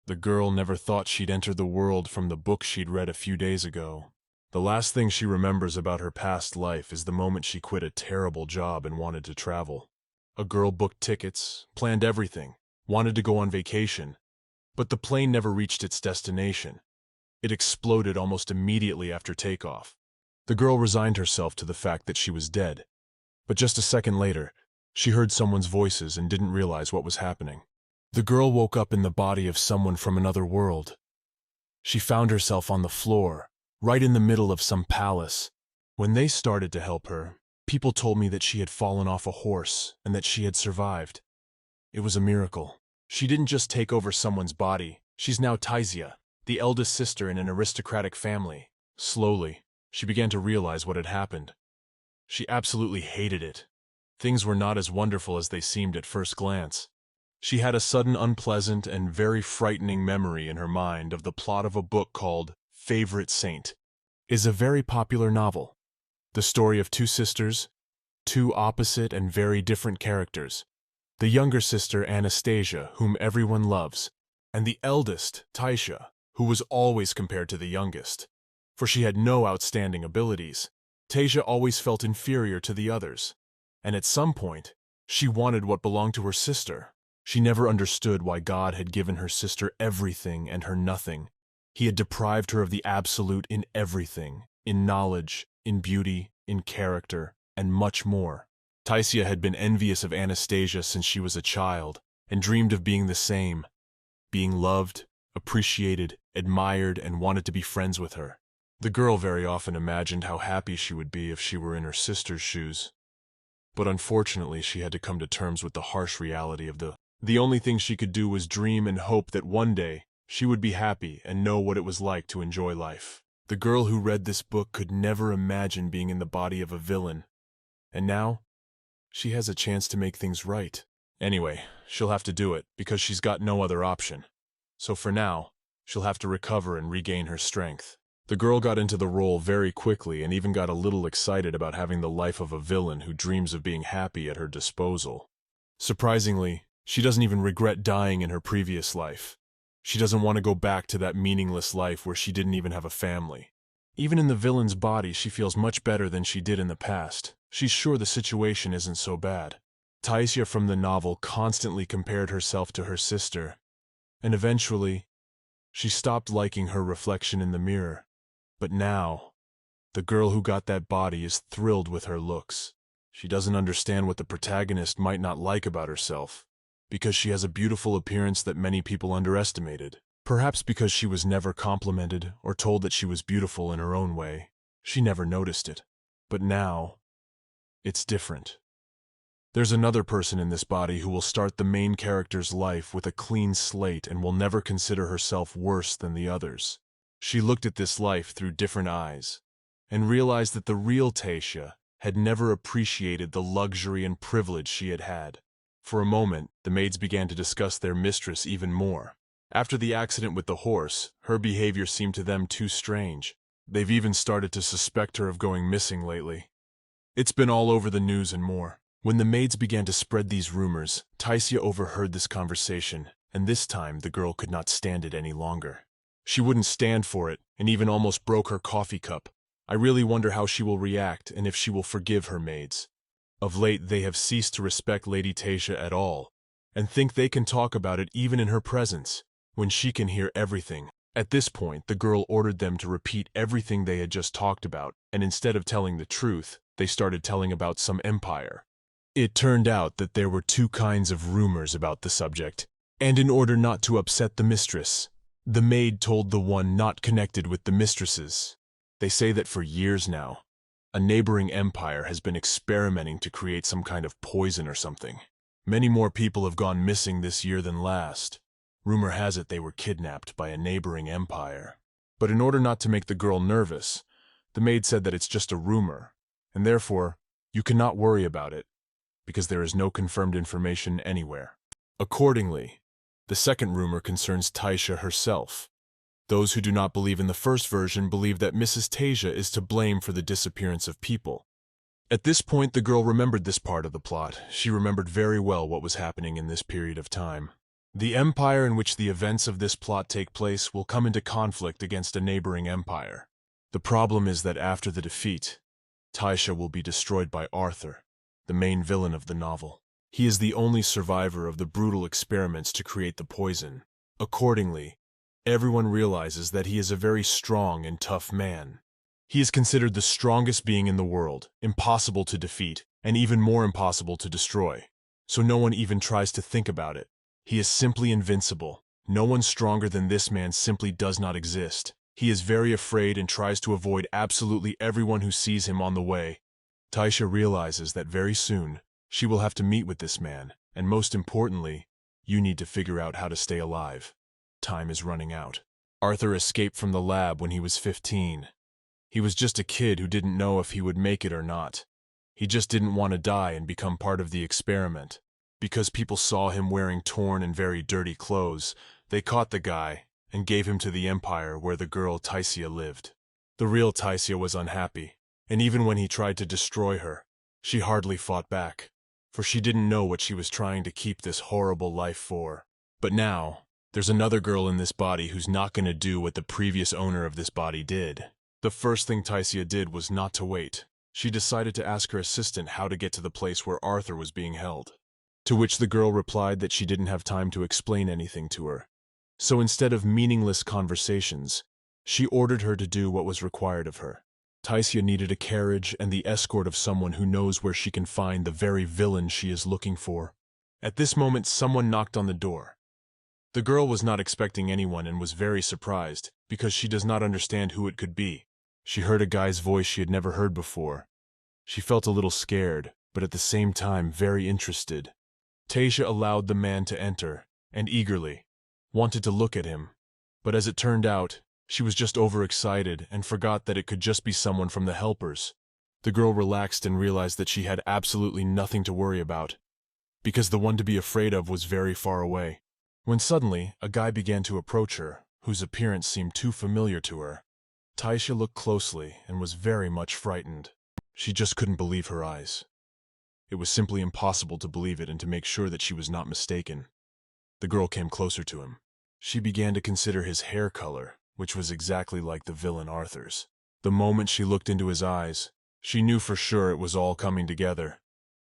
The girl never thought she'd enter the world from the book she'd read a few days ago. The last thing she remembers about her past life is the moment she quit a terrible job and wanted to travel. A girl booked tickets, planned everything, wanted to go on vacation, but the plane never reached its destination. It exploded almost immediately after takeoff. The girl resigned herself to the fact that she was dead, but just a second later, she heard someone's voices and didn't realize what was happening. The girl woke up in the body of someone from another world. She found herself on the floor, right in the middle of some palace. When they started to help her, people told me that she had fallen off a horse and that she had survived. It was a miracle. She didn't just take over someone's body. She's now Taisia, the eldest sister in an aristocratic family. Slowly, she began to realize what had happened. She absolutely hated it. Things were not as wonderful as they seemed at first glance. She had a sudden unpleasant and very frightening memory in her mind of the plot of a book called Favorite Saint. Is a very popular novel. The story of two sisters, two opposite and very different characters. The younger sister, Anastasia, whom everyone loves, and the eldest, Taisha, who was always compared to the youngest. For she had no outstanding abilities. Taisha always felt inferior to the others, and at some point, she wanted what belonged to her sister. She never understood why God had given her sister everything and her nothing. He had deprived her of the absolute in everything, in knowledge, in beauty, in character, and much more. Taisia had been envious of Anastasia since she was a child, and dreamed of being the same, being loved, appreciated, admired, and wanted to be friends with her. The girl very often imagined how happy she would be if she were in her sister's shoes. But unfortunately, she had to come to terms with the harsh reality of the only thing she could do was dream and hope that one day she would be happy and know what it was like to enjoy life. The girl who read this book could never imagine being in the body of a villain. And now, she has a chance to make things right. Anyway, she'll have to do it because she's got no other option. So for now, she'll have to recover and regain her strength. The girl got into the role very quickly and even got a little excited about having the life of a villain who dreams of being happy at her disposal. Surprisingly, she doesn't even regret dying in her previous life. She doesn't want to go back to that meaningless life where she didn't even have a family. Even in the villain's body, she feels much better than she did in the past. She's sure the situation isn't so bad. Taisia from the novel constantly compared herself to her sister, and eventually, she stopped liking her reflection in the mirror. But now, the girl who got that body is thrilled with her looks. She doesn't understand what the protagonist might not like about herself, because she has a beautiful appearance that many people underestimated. Perhaps because she was never complimented or told that she was beautiful in her own way, she never noticed it. But now, it's different. There's another person in this body who will start the main character's life with a clean slate and will never consider herself worse than the others. She looked at this life through different eyes and realized that the real Taisha had never appreciated the luxury and privilege she had had. For a moment, the maids began to discuss their mistress even more. After the accident with the horse, her behavior seemed to them too strange. They've even started to suspect her of going missing lately. It's been all over the news and more. When the maids began to spread these rumors, Taisia overheard this conversation, and this time the girl could not stand it any longer. She wouldn't stand for it, and even almost broke her coffee cup. I really wonder how she will react and if she will forgive her maids. Of late, they have ceased to respect Lady Taisia at all, and think they can talk about it even in her presence, when she can hear everything. At this point, the girl ordered them to repeat everything they had just talked about, and instead of telling the truth, they started telling about some empire. It turned out that there were two kinds of rumors about the subject, and in order not to upset the mistress, the maid told the one not connected with the mistresses. They say that for years now, a neighboring empire has been experimenting to create some kind of poison or something. Many more people have gone missing this year than last. Rumor has it they were kidnapped by a neighboring empire. But in order not to make the girl nervous, the maid said that it's just a rumor, and therefore, you cannot worry about it, because there is no confirmed information anywhere. Accordingly, the second rumor concerns Taisha herself. Those who do not believe in the first version believe that Mrs. Tasia is to blame for the disappearance of people. At this point, the girl remembered this part of the plot. She remembered very well what was happening in this period of time. The empire in which the events of this plot take place will come into conflict against a neighboring empire. The problem is that after the defeat, Taisha will be destroyed by Arthur, the main villain of the novel. He is the only survivor of the brutal experiments to create the poison. Accordingly, everyone realizes that he is a very strong and tough man. He is considered the strongest being in the world, impossible to defeat, and even more impossible to destroy. So no one even tries to think about it. He is simply invincible. No one stronger than this man simply does not exist. He is very afraid and tries to avoid absolutely everyone who sees him on the way. Taisha realizes that very soon, she will have to meet with this man, and most importantly, you need to figure out how to stay alive. Time is running out. Arthur escaped from the lab when he was 15. He was just a kid who didn't know if he would make it or not. He just didn't want to die and become part of the experiment. Because people saw him wearing torn and very dirty clothes, they caught the guy and gave him to the empire where the girl Taisha lived. The real Taisha was unhappy, and even when he tried to destroy her, she hardly fought back, for she didn't know what she was trying to keep this horrible life for. But now, there's another girl in this body who's not going to do what the previous owner of this body did. The first thing Taisha did was not to wait. She decided to ask her assistant how to get to the place where Arthur was being held. To which the girl replied that she didn't have time to explain anything to her. So instead of meaningless conversations, she ordered her to do what was required of her. Taisha needed a carriage and the escort of someone who knows where she can find the very villain she is looking for. At this moment, someone knocked on the door. The girl was not expecting anyone and was very surprised, because she does not understand who it could be. She heard a guy's voice she had never heard before. She felt a little scared, but at the same time very interested. Taisha allowed the man to enter, and eagerly wanted to look at him. But as it turned out, she was just overexcited and forgot that it could just be someone from the helpers. The girl relaxed and realized that she had absolutely nothing to worry about, because the one to be afraid of was very far away. When suddenly, a guy began to approach her, whose appearance seemed too familiar to her. Taisha looked closely and was very much frightened. She just couldn't believe her eyes. It was simply impossible to believe it and to make sure that she was not mistaken. The girl came closer to him. She began to consider his hair color, which was exactly like the villain Arthur's. The moment she looked into his eyes, she knew for sure it was all coming together.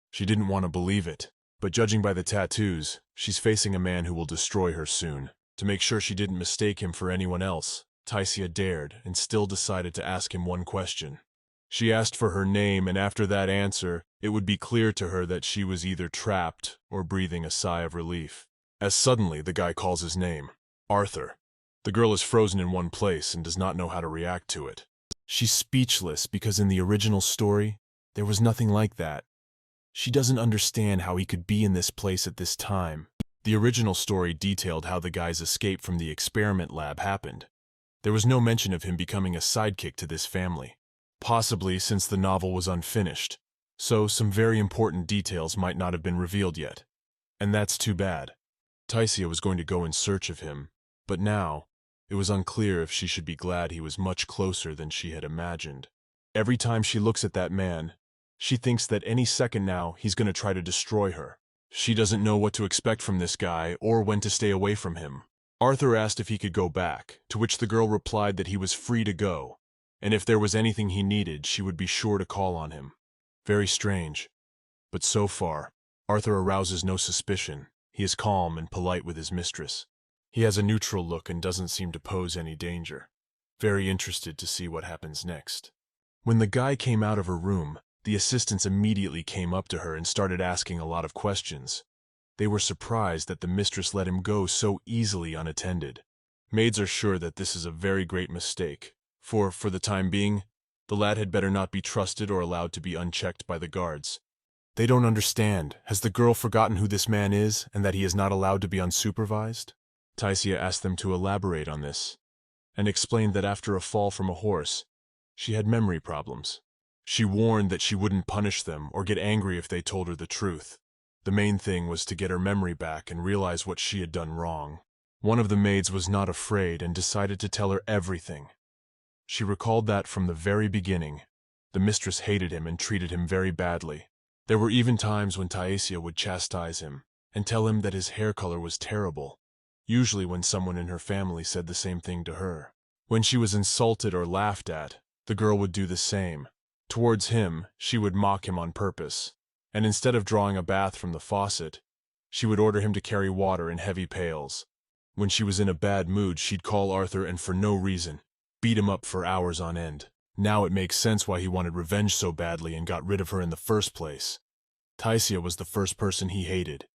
She didn't want to believe it, but judging by the tattoos, she's facing a man who will destroy her soon. To make sure she didn't mistake him for anyone else, Taisha dared and still decided to ask him one question. She asked for her name, and after that answer, it would be clear to her that she was either trapped or breathing a sigh of relief. As suddenly, the guy calls his name, Arthur. The girl is frozen in one place and does not know how to react to it. She's speechless because in the original story, there was nothing like that. She doesn't understand how he could be in this place at this time. The original story detailed how the guy's escape from the experiment lab happened. There was no mention of him becoming a sidekick to this family. Possibly since the novel was unfinished, so some very important details might not have been revealed yet. And that's too bad. Taisha was going to go in search of him, but now, it was unclear if she should be glad he was much closer than she had imagined. Every time she looks at that man, she thinks that any second now he's going to try to destroy her. She doesn't know what to expect from this guy or when to stay away from him. Arthur asked if he could go back, to which the girl replied that he was free to go, and if there was anything he needed, she would be sure to call on him. Very strange. But so far, Arthur arouses no suspicion. He is calm and polite with his mistress. He has a neutral look and doesn't seem to pose any danger. Very interested to see what happens next. When the guy came out of her room, the assistants immediately came up to her and started asking a lot of questions. They were surprised that the mistress let him go so easily unattended. Maids are sure that this is a very great mistake, for the time being, the lad had better not be trusted or allowed to be unchecked by the guards. They don't understand. Has the girl forgotten who this man is and that he is not allowed to be unsupervised? Taisha asked them to elaborate on this, and explained that after a fall from a horse, she had memory problems. She warned that she wouldn't punish them or get angry if they told her the truth. The main thing was to get her memory back and realize what she had done wrong. One of the maids was not afraid and decided to tell her everything. She recalled that from the very beginning, the mistress hated him and treated him very badly. There were even times when Taisha would chastise him and tell him that his hair color was terrible usually when someone in her family said the same thing to her. When she was insulted or laughed at, the girl would do the same. Towards him, she would mock him on purpose, and instead of drawing a bath from the faucet, she would order him to carry water in heavy pails. When she was in a bad mood, she'd call Arthur and for no reason, beat him up for hours on end. Now it makes sense why he wanted revenge so badly and got rid of her in the first place. Taisia was the first person he hated.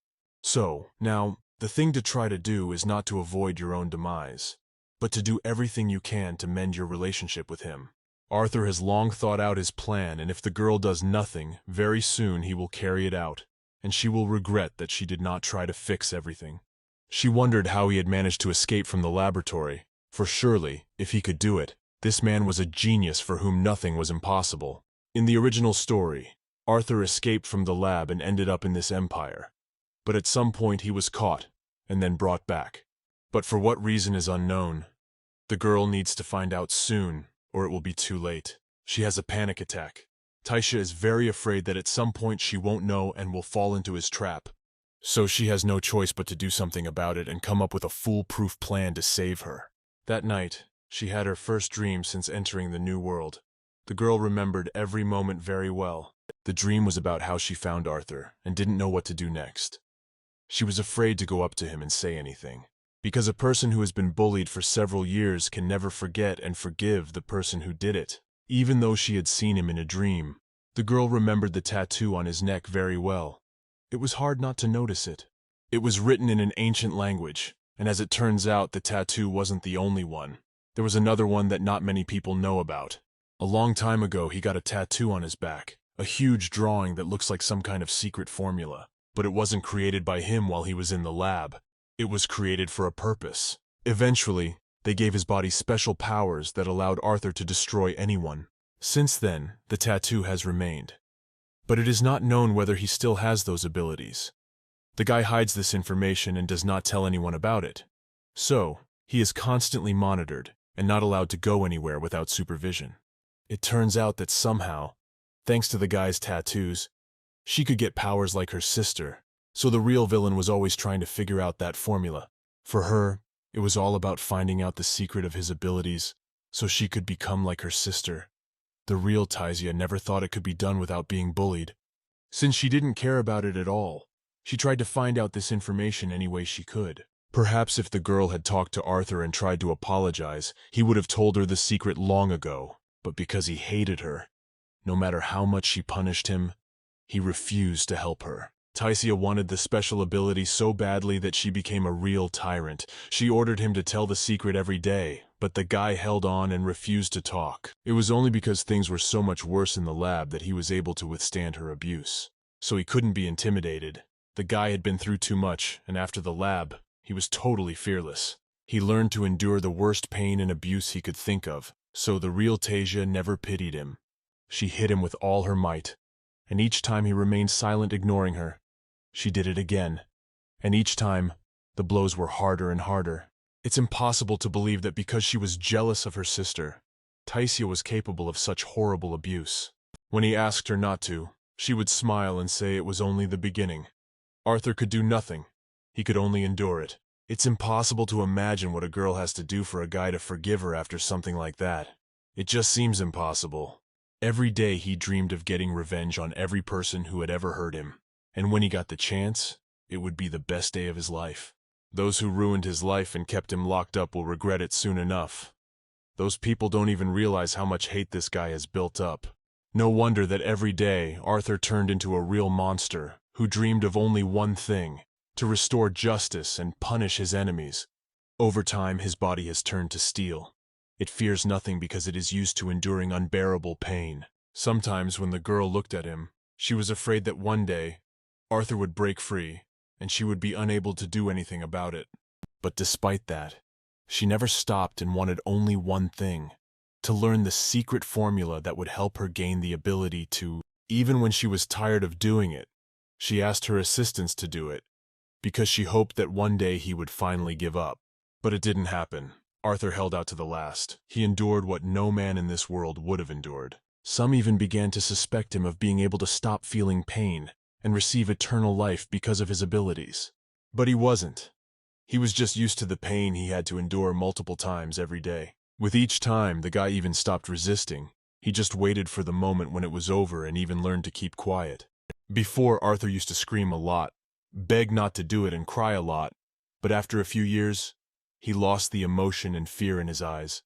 So, now, the thing to try to do is not to avoid your own demise, but to do everything you can to mend your relationship with him. Arthur has long thought out his plan, and if the girl does nothing, very soon he will carry it out, and she will regret that she did not try to fix everything. She wondered how he had managed to escape from the laboratory, for surely, if he could do it, this man was a genius for whom nothing was impossible. In the original story, Arthur escaped from the lab and ended up in this empire. But at some point he was caught, and then brought back. But for what reason is unknown. The girl needs to find out soon, or it will be too late. She has a panic attack. Taisia is very afraid that at some point she won't know and will fall into his trap. So she has no choice but to do something about it and come up with a foolproof plan to save her. That night, she had her first dream since entering the new world. The girl remembered every moment very well. The dream was about how she found Arthur and didn't know what to do next. She was afraid to go up to him and say anything, because a person who has been bullied for several years can never forget and forgive the person who did it, even though she had seen him in a dream. The girl remembered the tattoo on his neck very well. It was hard not to notice it. It was written in an ancient language, and as it turns out, the tattoo wasn't the only one. There was another one that not many people know about. A long time ago, he got a tattoo on his back, a huge drawing that looks like some kind of secret formula. But it wasn't created by him while he was in the lab. It was created for a purpose. Eventually, they gave his body special powers that allowed Arthur to destroy anyone. Since then, the tattoo has remained. But it is not known whether he still has those abilities. The guy hides this information and does not tell anyone about it. So, he is constantly monitored and not allowed to go anywhere without supervision. It turns out that somehow, thanks to the guy's tattoos, she could get powers like her sister, so the real villain was always trying to figure out that formula. For her, it was all about finding out the secret of his abilities, so she could become like her sister. The real Taisia never thought it could be done without being bullied. Since she didn't care about it at all, she tried to find out this information any way she could. Perhaps if the girl had talked to Arthur and tried to apologize, he would have told her the secret long ago, but because he hated her, no matter how much she punished him, he refused to help her. Taisia wanted the special ability so badly that she became a real tyrant. She ordered him to tell the secret every day, but the guy held on and refused to talk. It was only because things were so much worse in the lab that he was able to withstand her abuse. So he couldn't be intimidated. The guy had been through too much, and after the lab, he was totally fearless. He learned to endure the worst pain and abuse he could think of, so the real Taisia never pitied him. She hit him with all her might, and each time he remained silent, ignoring her. She did it again, and each time, the blows were harder and harder. It's impossible to believe that because she was jealous of her sister, Taisia was capable of such horrible abuse. When he asked her not to, she would smile and say it was only the beginning. Arthur could do nothing. He could only endure it. It's impossible to imagine what a girl has to do for a guy to forgive her after something like that. It just seems impossible. Every day he dreamed of getting revenge on every person who had ever hurt him. And when he got the chance, it would be the best day of his life. Those who ruined his life and kept him locked up will regret it soon enough. Those people don't even realize how much hate this guy has built up. No wonder that every day Arthur turned into a real monster who dreamed of only one thing: to restore justice and punish his enemies. Over time, his body has turned to steel. It fears nothing because it is used to enduring unbearable pain. Sometimes when the girl looked at him, she was afraid that one day, Arthur would break free, and she would be unable to do anything about it. But despite that, she never stopped and wanted only one thing: to learn the secret formula that would help her gain the ability to. Even when she was tired of doing it, she asked her assistants to do it, because she hoped that one day he would finally give up. But it didn't happen. Arthur held out to the last. He endured what no man in this world would have endured. Some even began to suspect him of being able to stop feeling pain and receive eternal life because of his abilities. But he wasn't. He was just used to the pain he had to endure multiple times every day. With each time, the guy even stopped resisting. He just waited for the moment when it was over and even learned to keep quiet. Before, Arthur used to scream a lot, beg not to do it and cry a lot, but after a few years, he lost the emotion and fear in his eyes.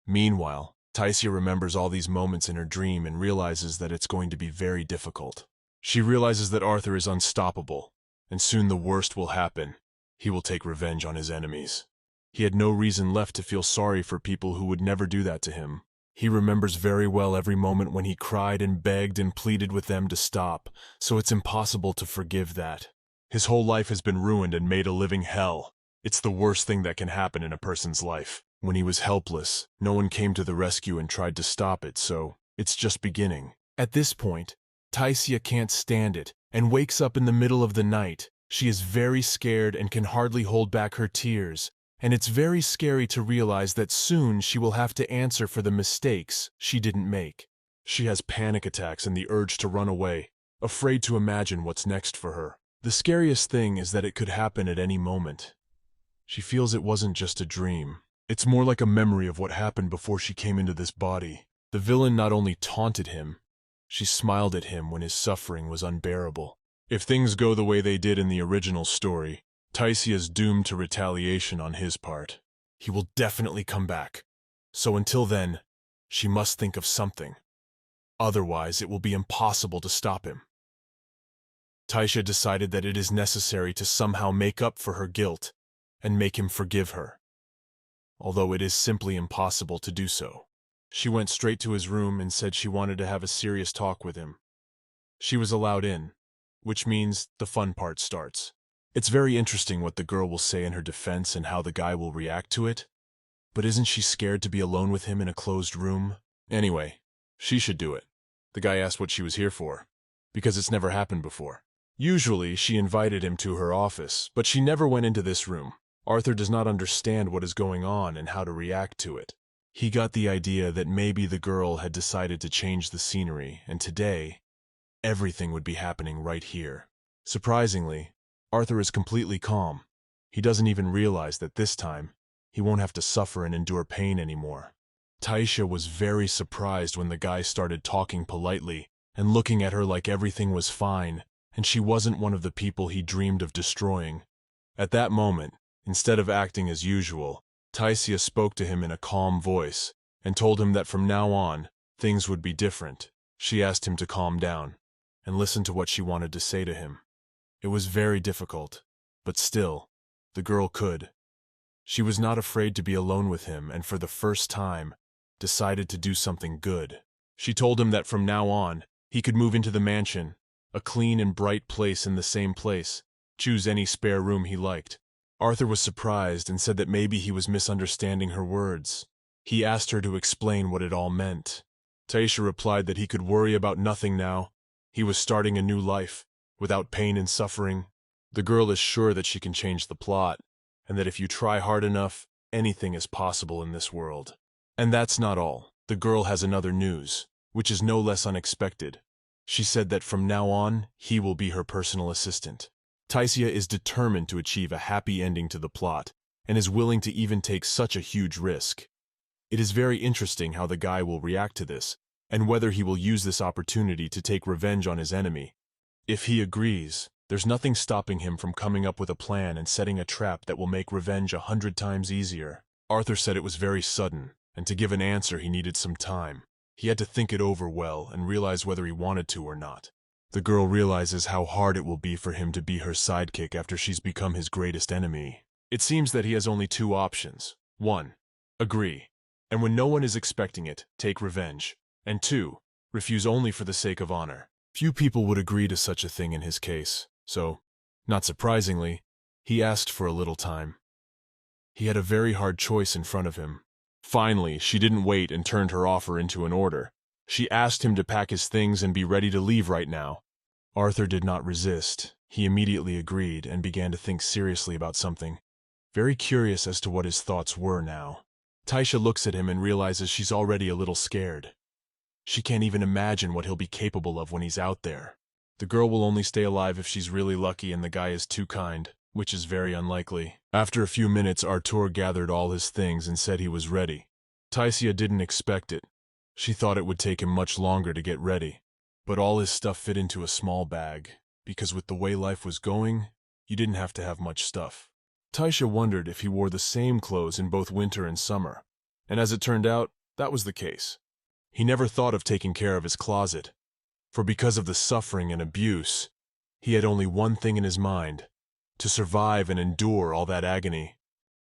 Meanwhile, Taisia remembers all these moments in her dream and realizes that it's going to be very difficult. She realizes that Arthur is unstoppable, and soon the worst will happen. He will take revenge on his enemies. He had no reason left to feel sorry for people who would never do that to him. He remembers very well every moment when he cried and begged and pleaded with them to stop, so it's impossible to forgive that. His whole life has been ruined and made a living hell. It's the worst thing that can happen in a person's life. When he was helpless, no one came to the rescue and tried to stop it, so it's just beginning. At this point, Taisia can't stand it and wakes up in the middle of the night. She is very scared and can hardly hold back her tears, and it's very scary to realize that soon she will have to answer for the mistakes she didn't make. She has panic attacks and the urge to run away, afraid to imagine what's next for her. The scariest thing is that it could happen at any moment. She feels it wasn't just a dream. It's more like a memory of what happened before she came into this body. The villain not only taunted him, she smiled at him when his suffering was unbearable. If things go the way they did in the original story, Taisia is doomed to retaliation on his part. He will definitely come back. So until then, she must think of something. Otherwise, it will be impossible to stop him. Taisia decided that it is necessary to somehow make up for her guilt and make him forgive her, although it is simply impossible to do so. She went straight to his room and said she wanted to have a serious talk with him. She was allowed in, which means the fun part starts. It's very interesting what the girl will say in her defense and how the guy will react to it. But isn't she scared to be alone with him in a closed room? Anyway, she should do it. The guy asked what she was here for, because it's never happened before. Usually, she invited him to her office, but she never went into this room. Arthur does not understand what is going on and how to react to it. He got the idea that maybe the girl had decided to change the scenery, and today, everything would be happening right here. Surprisingly, Arthur is completely calm. He doesn't even realize that this time, he won't have to suffer and endure pain anymore. Taisia was very surprised when the guy started talking politely and looking at her like everything was fine, and she wasn't one of the people he dreamed of destroying. At that moment, instead of acting as usual, Taisia spoke to him in a calm voice and told him that from now on, things would be different. She asked him to calm down and listen to what she wanted to say to him. It was very difficult, but still, the girl could. She was not afraid to be alone with him and for the first time, decided to do something good. She told him that from now on, he could move into the mansion, a clean and bright place in the same place, choose any spare room he liked. Arthur was surprised and said that maybe he was misunderstanding her words. He asked her to explain what it all meant. Taisia replied that he could worry about nothing now. He was starting a new life, without pain and suffering. The girl is sure that she can change the plot, and that if you try hard enough, anything is possible in this world. And that's not all. The girl has another news, which is no less unexpected. She said that from now on, he will be her personal assistant. Taisia is determined to achieve a happy ending to the plot, and is willing to even take such a huge risk. It is very interesting how the guy will react to this, and whether he will use this opportunity to take revenge on his enemy. If he agrees, there's nothing stopping him from coming up with a plan and setting a trap that will make revenge 100 times easier. Arthur said it was very sudden, and to give an answer he needed some time. He had to think it over well and realize whether he wanted to or not. The girl realizes how hard it will be for him to be her sidekick after she's become his greatest enemy. It seems that he has only two options. 1. Agree, and when no one is expecting it, take revenge. And 2. Refuse only for the sake of honor. Few people would agree to such a thing in his case, so, not surprisingly, he asked for a little time. He had a very hard choice in front of him. Finally, she didn't wait and turned her offer into an order. She asked him to pack his things and be ready to leave right now. Arthur did not resist. He immediately agreed and began to think seriously about something, very curious as to what his thoughts were now. Taisia looks at him and realizes she's already a little scared. She can't even imagine what he'll be capable of when he's out there. The girl will only stay alive if she's really lucky and the guy is too kind. which is very unlikely. After a few minutes, Artur gathered all his things and said he was ready. Taisia didn't expect it. She thought it would take him much longer to get ready. But all his stuff fit into a small bag, because with the way life was going, you didn't have to have much stuff. Taisia wondered if he wore the same clothes in both winter and summer, and as it turned out, that was the case. He never thought of taking care of his closet, for because of the suffering and abuse, he had only one thing in his mind: to survive and endure all that agony.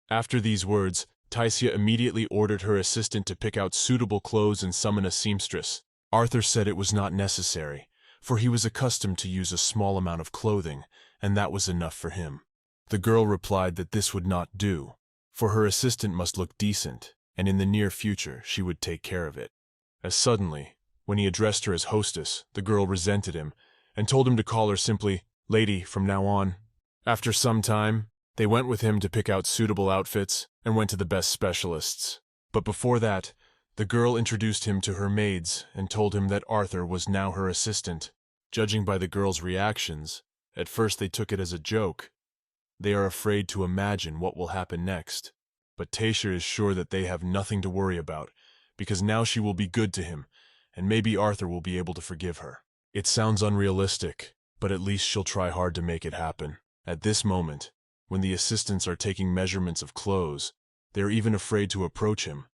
After these words, Taisia immediately ordered her assistant to pick out suitable clothes and summon a seamstress. Arthur said it was not necessary, for he was accustomed to use a small amount of clothing, and that was enough for him. The girl replied that this would not do, for her assistant must look decent, and in the near future she would take care of it. As suddenly, when he addressed her as hostess, the girl resented him and told him to call her simply "lady" from now on. After some time, they went with him to pick out suitable outfits and went to the best specialists. But before that, the girl introduced him to her maids and told him that Arthur was now her assistant. Judging by the girls' reactions, at first they took it as a joke. They are afraid to imagine what will happen next. But Taisia is sure that they have nothing to worry about, because now she will be good to him, and maybe Arthur will be able to forgive her. It sounds unrealistic, but at least she'll try hard to make it happen. At this moment, when the assistants are taking measurements of clothes, they are even afraid to approach him,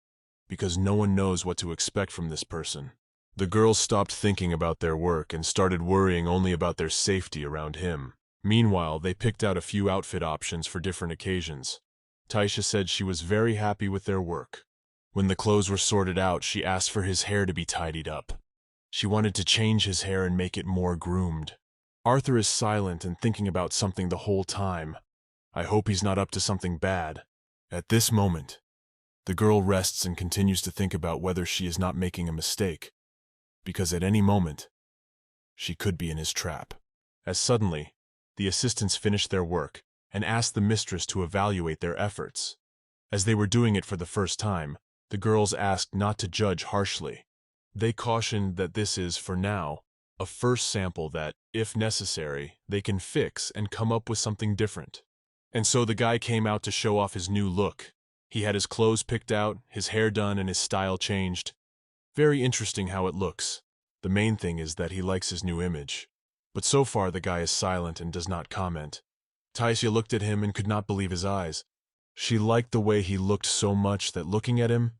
because no one knows what to expect from this person. The girls stopped thinking about their work and started worrying only about their safety around him. Meanwhile, they picked out a few outfit options for different occasions. Taisia said she was very happy with their work. When the clothes were sorted out, she asked for his hair to be tidied up. She wanted to change his hair and make it more groomed. Arthur is silent and thinking about something the whole time. I hope he's not up to something bad. At this moment, the girl rests and continues to think about whether she is not making a mistake, because at any moment, she could be in his trap. As suddenly, the assistants finished their work and asked the mistress to evaluate their efforts. As they were doing it for the first time, the girls asked not to judge harshly. They cautioned that this is, for now, a first sample that, if necessary, they can fix and come up with something different. And so the guy came out to show off his new look. He had his clothes picked out, his hair done, and his style changed. Very interesting how it looks. The main thing is that he likes his new image. But so far the guy is silent and does not comment. Taisia looked at him and could not believe his eyes. She liked the way he looked so much that looking at him,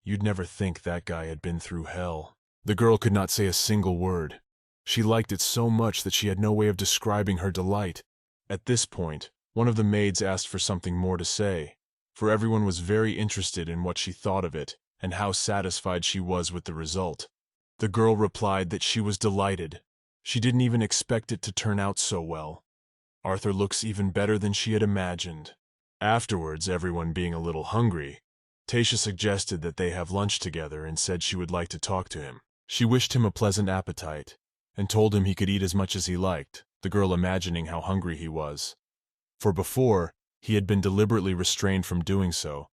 you'd never think that guy had been through hell. The girl could not say a single word. She liked it so much that she had no way of describing her delight. At this point, one of the maids asked for something more to say, for everyone was very interested in what she thought of it and how satisfied she was with the result. The girl replied that she was delighted. She didn't even expect it to turn out so well. Arthur looks even better than she had imagined. Afterwards, everyone being a little hungry, Taisia suggested that they have lunch together and said she would like to talk to him. She wished him a pleasant appetite and told him he could eat as much as he liked, the girl imagining how hungry he was. For before, he had been deliberately restrained from doing so.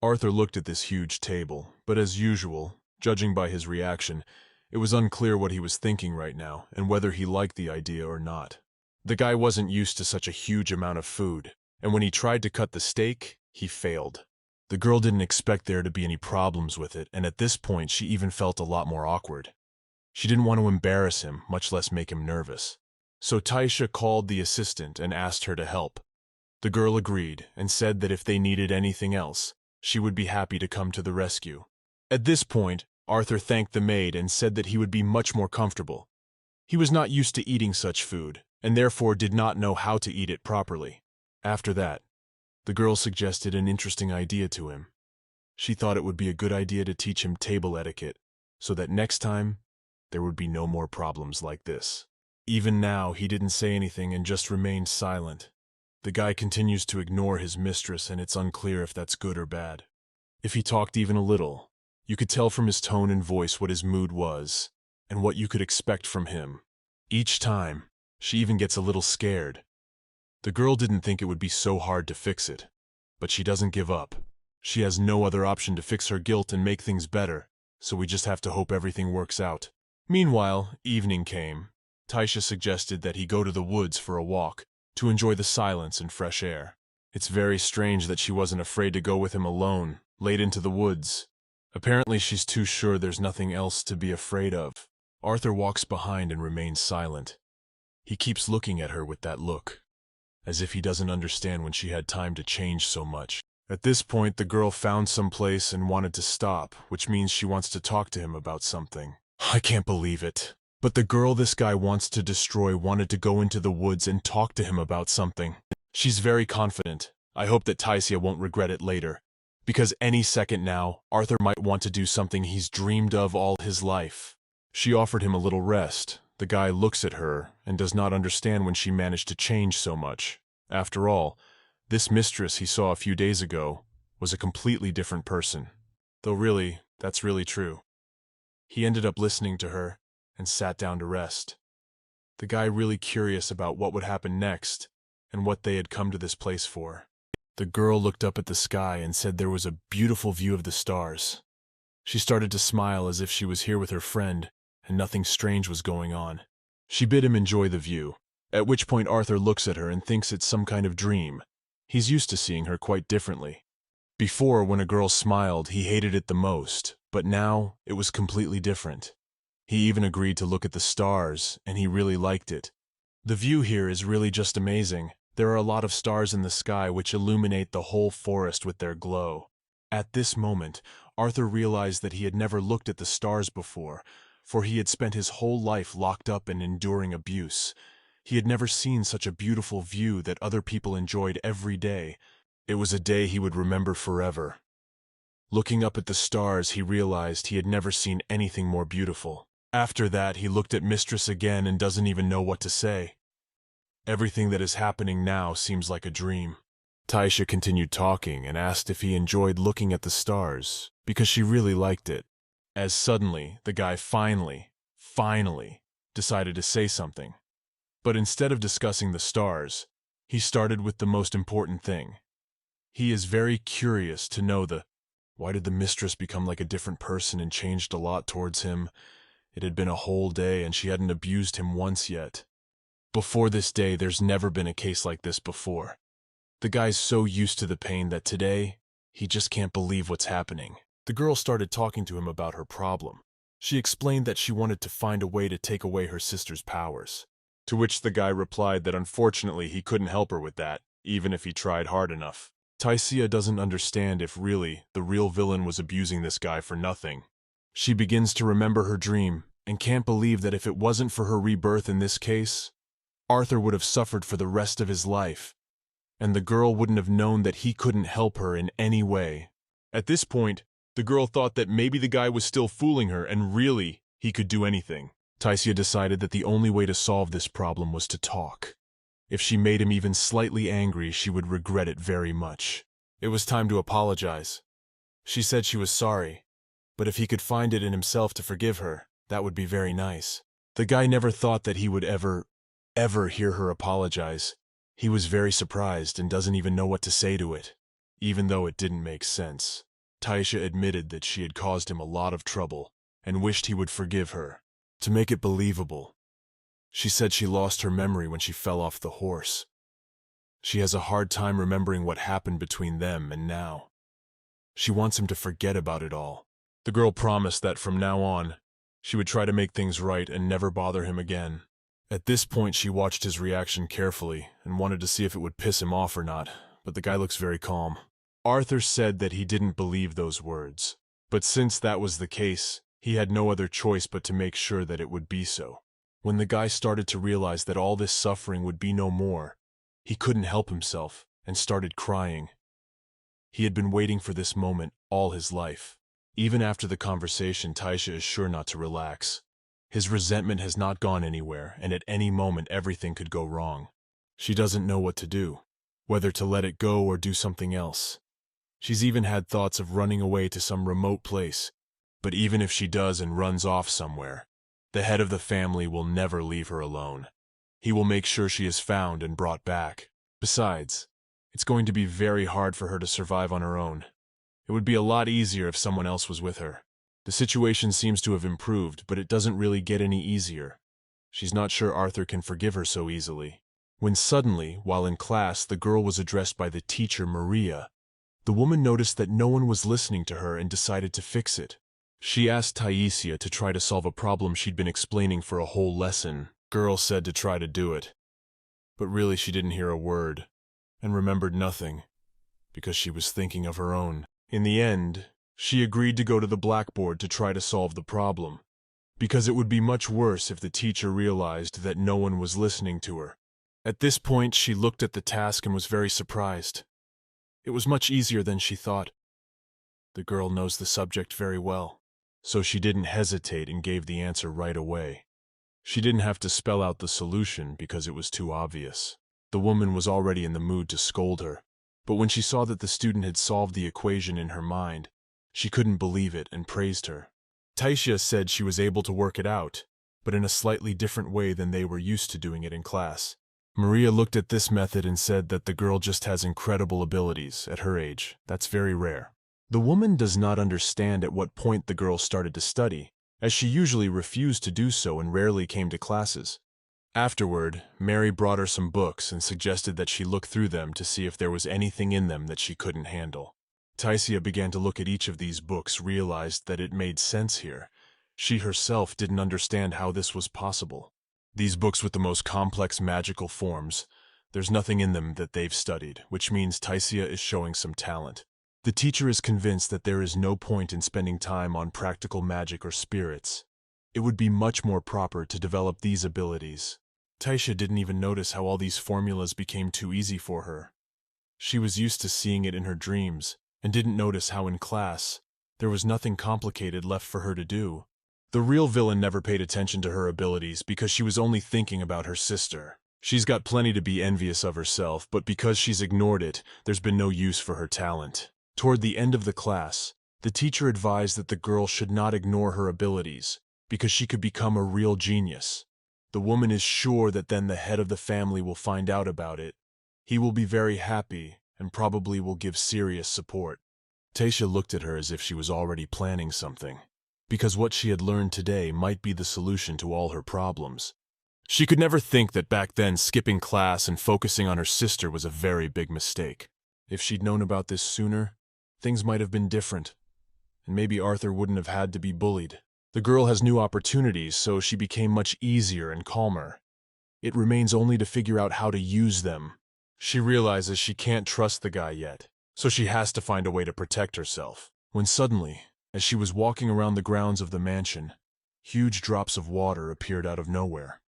Arthur looked at this huge table, but as usual, judging by his reaction, it was unclear what he was thinking right now and whether he liked the idea or not. The guy wasn't used to such a huge amount of food, and when he tried to cut the steak, he failed. The girl didn't expect there to be any problems with it, and at this point she even felt a lot more awkward. She didn't want to embarrass him, much less make him nervous. So Taisia called the assistant and asked her to help. The girl agreed and said that if they needed anything else, she would be happy to come to the rescue. At this point, Arthur thanked the maid and said that he would be much more comfortable. He was not used to eating such food, and therefore did not know how to eat it properly. After that, the girl suggested an interesting idea to him. She thought it would be a good idea to teach him table etiquette, so that next time, there would be no more problems like this. Even now, he didn't say anything and just remained silent. The guy continues to ignore his mistress, and it's unclear if that's good or bad. If he talked even a little, you could tell from his tone and voice what his mood was, and what you could expect from him. Each time, she even gets a little scared. The girl didn't think it would be so hard to fix it, but she doesn't give up. She has no other option to fix her guilt and make things better, so we just have to hope everything works out. Meanwhile, evening came. Taisia suggested that he go to the woods for a walk, to enjoy the silence and fresh air. It's very strange that she wasn't afraid to go with him alone, late into the woods. Apparently she's too sure there's nothing else to be afraid of. Arthur walks behind and remains silent. He keeps looking at her with that look, as if he doesn't understand when she had time to change so much. At this point, the girl found some place and wanted to stop, which means she wants to talk to him about something. I can't believe it. But the girl this guy wants to destroy wanted to go into the woods and talk to him about something. She's very confident. I hope that Taisia won't regret it later. Because any second now, Arthur might want to do something he's dreamed of all his life. She offered him a little rest. The guy looks at her and does not understand when she managed to change so much. After all, this mistress he saw a few days ago was a completely different person. Though really, that's really true. He ended up listening to her and sat down to rest. The guy really curious about what would happen next and what they had come to this place for. The girl looked up at the sky and said there was a beautiful view of the stars. She started to smile as if she was here with her friend and nothing strange was going on. She bid him enjoy the view, at which point Arthur looks at her and thinks it's some kind of dream. He's used to seeing her quite differently. Before, when a girl smiled, he hated it the most, but now it was completely different. He even agreed to look at the stars, and he really liked it. The view here is really just amazing. There are a lot of stars in the sky which illuminate the whole forest with their glow. At this moment, Arthur realized that he had never looked at the stars before, for he had spent his whole life locked up and enduring abuse. He had never seen such a beautiful view that other people enjoyed every day. It was a day he would remember forever. Looking up at the stars, he realized he had never seen anything more beautiful. After that, he looked at Mistress again and doesn't even know what to say. Everything that is happening now seems like a dream. Taisha continued talking and asked if he enjoyed looking at the stars, because she really liked it. As suddenly, the guy finally decided to say something. But instead of discussing the stars, he started with the most important thing. He is very curious to know why did the mistress become like a different person and changed a lot towards him? It had been a whole day and she hadn't abused him once yet. Before this day, there's never been a case like this before. The guy's so used to the pain that today, he just can't believe what's happening. The girl started talking to him about her problem. She explained that she wanted to find a way to take away her sister's powers. To which the guy replied that unfortunately he couldn't help her with that, even if he tried hard enough. Taisia doesn't understand if really the real villain was abusing this guy for nothing. She begins to remember her dream and can't believe that if it wasn't for her rebirth in this case, Arthur would have suffered for the rest of his life, and the girl wouldn't have known that he couldn't help her in any way. At this point, the girl thought that maybe the guy was still fooling her and really he could do anything. Taisia decided that the only way to solve this problem was to talk. If she made him even slightly angry, she would regret it very much. It was time to apologize. She said she was sorry, but if he could find it in himself to forgive her, that would be very nice. The guy never thought that he would ever hear her apologize. He was very surprised and doesn't even know what to say to it, even though it didn't make sense. Taisha admitted that she had caused him a lot of trouble and wished he would forgive her. To make it believable, she said she lost her memory when she fell off the horse. She has a hard time remembering what happened between them and now. She wants him to forget about it all. The girl promised that from now on, she would try to make things right and never bother him again. At this point, she watched his reaction carefully and wanted to see if it would piss him off or not, but the guy looks very calm. Arthur said that he didn't believe those words, but since that was the case, he had no other choice but to make sure that it would be so. When the guy started to realize that all this suffering would be no more, he couldn't help himself and started crying. He had been waiting for this moment all his life. Even after the conversation, Taisha is sure not to relax. His resentment has not gone anywhere, and at any moment everything could go wrong. She doesn't know what to do, whether to let it go or do something else. She's even had thoughts of running away to some remote place, but even if she does and runs off somewhere, the head of the family will never leave her alone. He will make sure she is found and brought back. Besides, it's going to be very hard for her to survive on her own. It would be a lot easier if someone else was with her. The situation seems to have improved, but it doesn't really get any easier. She's not sure Arthur can forgive her so easily. when suddenly, while in class, the girl was addressed by the teacher, Maria. The woman noticed that no one was listening to her and decided to fix it. She asked Taisia to try to solve a problem she'd been explaining for a whole lesson. Girl said to try to do it. But really she didn't hear a word, and remembered nothing, because she was thinking of her own. In the end, she agreed to go to the blackboard to try to solve the problem, because it would be much worse if the teacher realized that no one was listening to her. At this point, she looked at the task and was very surprised. It was much easier than she thought. The girl knows the subject very well, so she didn't hesitate and gave the answer right away. She didn't have to spell out the solution because it was too obvious. The woman was already in the mood to scold her, but when she saw that the student had solved the equation in her mind, she couldn't believe it and praised her. Taisia said she was able to work it out, but in a slightly different way than they were used to doing it in class. Maria looked at this method and said that the girl just has incredible abilities at her age. That's very rare. The woman does not understand at what point the girl started to study, as she usually refused to do so and rarely came to classes. Afterward, Mary brought her some books and suggested that she look through them to see if there was anything in them that she couldn't handle. Taisia began to look at each of these books, realized that it made sense here. She herself didn't understand how this was possible. These books with the most complex magical forms, there's nothing in them that they've studied, which means Taisia is showing some talent. The teacher is convinced that there is no point in spending time on practical magic or spirits. It would be much more proper to develop these abilities. Taisia didn't even notice how all these formulas became too easy for her. She was used to seeing it in her dreams, and didn't notice how in class, there was nothing complicated left for her to do. The real villain never paid attention to her abilities because she was only thinking about her sister. She's got plenty to be envious of herself, but because she's ignored it, there's been no use for her talent. Toward the end of the class, the teacher advised that the girl should not ignore her abilities, because she could become a real genius. The woman is sure that then the head of the family will find out about it. He will be very happy and probably will give serious support. Taisia looked at her as if she was already planning something, because what she had learned today might be the solution to all her problems. She could never think that back then skipping class and focusing on her sister was a very big mistake. If she'd known about this sooner, things might have been different, and maybe Arthur wouldn't have had to be bullied. The girl has new opportunities, so she became much easier and calmer. It remains only to figure out how to use them. She realizes she can't trust the guy yet, so she has to find a way to protect herself. When suddenly, as she was walking around the grounds of the mansion, huge drops of water appeared out of nowhere.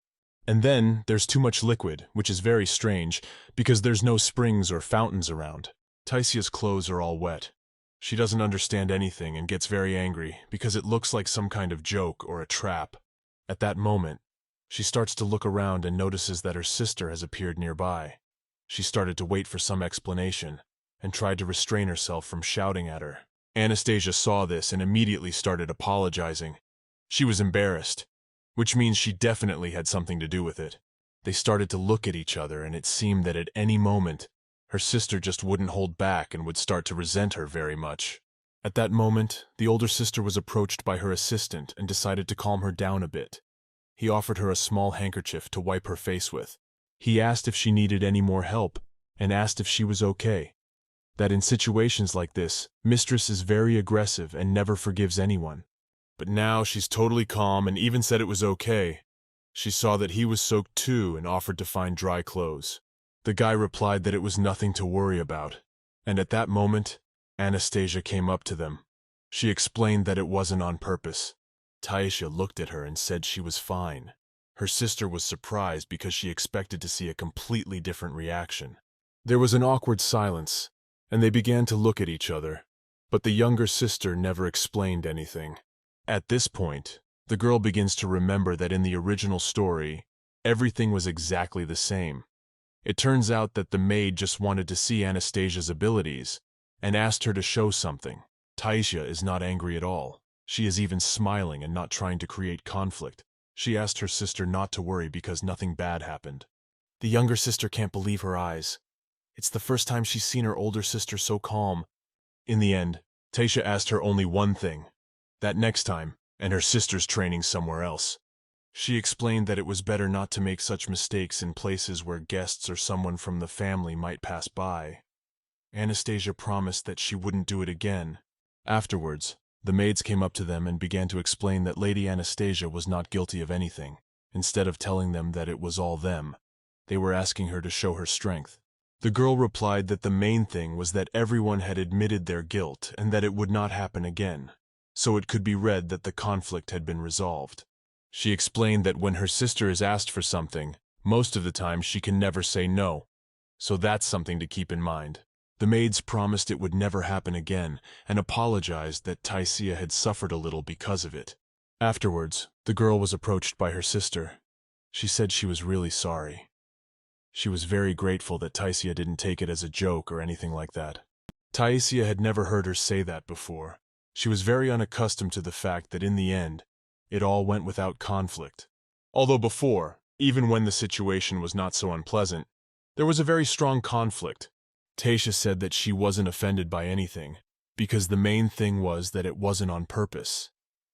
And then there's too much liquid, which is very strange, because there's no springs or fountains around. Taisia's clothes are all wet. She doesn't understand anything and gets very angry because it looks like some kind of joke or a trap. At that moment, she starts to look around and notices that her sister has appeared nearby. She started to wait for some explanation and tried to restrain herself from shouting at her. Anastasia saw this and immediately started apologizing. She was embarrassed, which means she definitely had something to do with it. They started to look at each other, and it seemed that at any moment, her sister just wouldn't hold back and would start to resent her very much. At that moment, the older sister was approached by her assistant and decided to calm her down a bit. He offered her a small handkerchief to wipe her face with. He asked if she needed any more help, and asked if she was okay. That in situations like this, Mistress is very aggressive and never forgives anyone. But now she's totally calm and even said it was okay. She saw that he was soaked too and offered to find dry clothes. The guy replied that it was nothing to worry about, and at that moment, Anastasia came up to them. She explained that it wasn't on purpose. Taisia looked at her and said she was fine. Her sister was surprised because she expected to see a completely different reaction. There was an awkward silence, and they began to look at each other, but the younger sister never explained anything. At this point, the girl begins to remember that in the original story, everything was exactly the same. It turns out that the maid just wanted to see Anastasia's abilities and asked her to show something. Taisia is not angry at all. She is even smiling and not trying to create conflict. She asked her sister not to worry because nothing bad happened. The younger sister can't believe her eyes. It's the first time she's seen her older sister so calm. In the end, Taisia asked her only one thing. That next time, and her sister's training somewhere else. She explained that it was better not to make such mistakes in places where guests or someone from the family might pass by. Anastasia promised that she wouldn't do it again. Afterwards, the maids came up to them and began to explain that Lady Anastasia was not guilty of anything. Instead of telling them that it was all them, they were asking her to show her strength. The girl replied that the main thing was that everyone had admitted their guilt and that it would not happen again, so it could be read that the conflict had been resolved. She explained that when her sister is asked for something, most of the time she can never say no, so that's something to keep in mind. The maids promised it would never happen again and apologized that Taisia had suffered a little because of it. Afterwards, the girl was approached by her sister. She said she was really sorry. She was very grateful that Taisia didn't take it as a joke or anything like that. Taisia had never heard her say that before. She was very unaccustomed to the fact that in the end, it all went without conflict. Although before, even when the situation was not so unpleasant, there was a very strong conflict. Taisia said that she wasn't offended by anything, because the main thing was that it wasn't on purpose,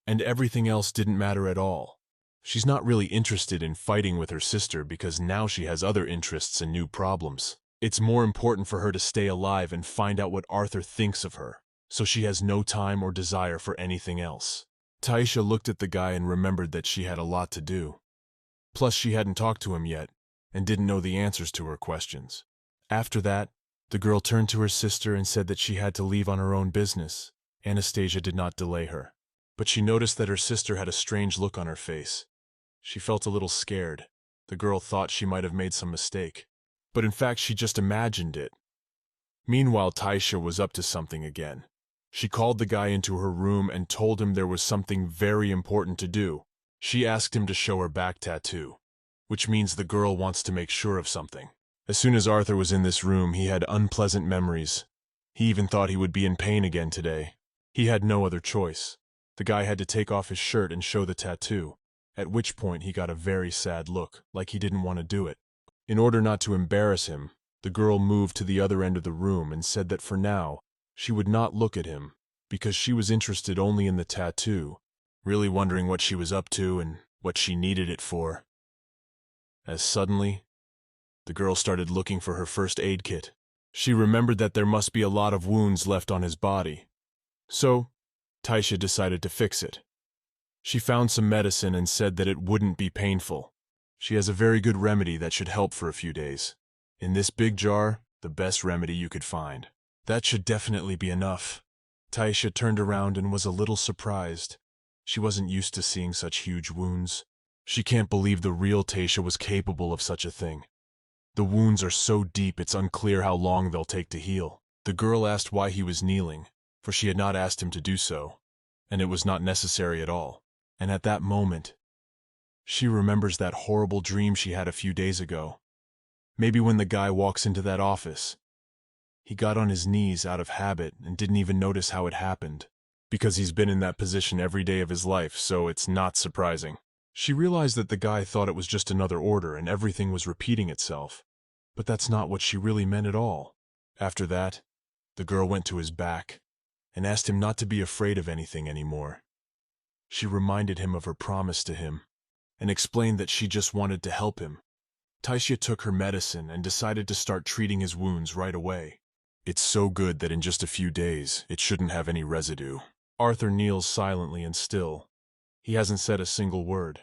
and everything else didn't matter at all. She's not really interested in fighting with her sister because now she has other interests and new problems. It's more important for her to stay alive and find out what Arthur thinks of her, so she has no time or desire for anything else. Taisia looked at the guy and remembered that she had a lot to do. Plus, she hadn't talked to him yet, and didn't know the answers to her questions. After that, the girl turned to her sister and said that she had to leave on her own business. Anastasia did not delay her, but she noticed that her sister had a strange look on her face. She felt a little scared. The girl thought she might have made some mistake, but in fact she just imagined it. Meanwhile, Taisia was up to something again. She called the guy into her room and told him there was something very important to do. She asked him to show her back tattoo, which means the girl wants to make sure of something. As soon as Arthur was in this room, he had unpleasant memories. He even thought he would be in pain again today. He had no other choice. The guy had to take off his shirt and show the tattoo, at which point he got a very sad look, like he didn't want to do it. In order not to embarrass him, the girl moved to the other end of the room and said that for now, she would not look at him, because she was interested only in the tattoo, really wondering what she was up to and what she needed it for. As suddenly, the girl started looking for her first aid kit. She remembered that there must be a lot of wounds left on his body. So, Taisia decided to fix it. She found some medicine and said that it wouldn't be painful. She has a very good remedy that should help for a few days. In this big jar, the best remedy you could find. That should definitely be enough. Taisia turned around and was a little surprised. She wasn't used to seeing such huge wounds. She can't believe the real Taisia was capable of such a thing. The wounds are so deep it's unclear how long they'll take to heal. The girl asked why he was kneeling, for she had not asked him to do so, and it was not necessary at all. And at that moment, she remembers that horrible dream she had a few days ago. Maybe when the guy walks into that office. He got on his knees out of habit and didn't even notice how it happened, because he's been in that position every day of his life, so it's not surprising. She realized that the guy thought it was just another order and everything was repeating itself, but that's not what she really meant at all. After that, the girl went to his back and asked him not to be afraid of anything anymore. She reminded him of her promise to him and explained that she just wanted to help him. Taisia took her medicine and decided to start treating his wounds right away. It's so good that in just a few days, it shouldn't have any residue. Arthur kneels silently and still. He hasn't said a single word.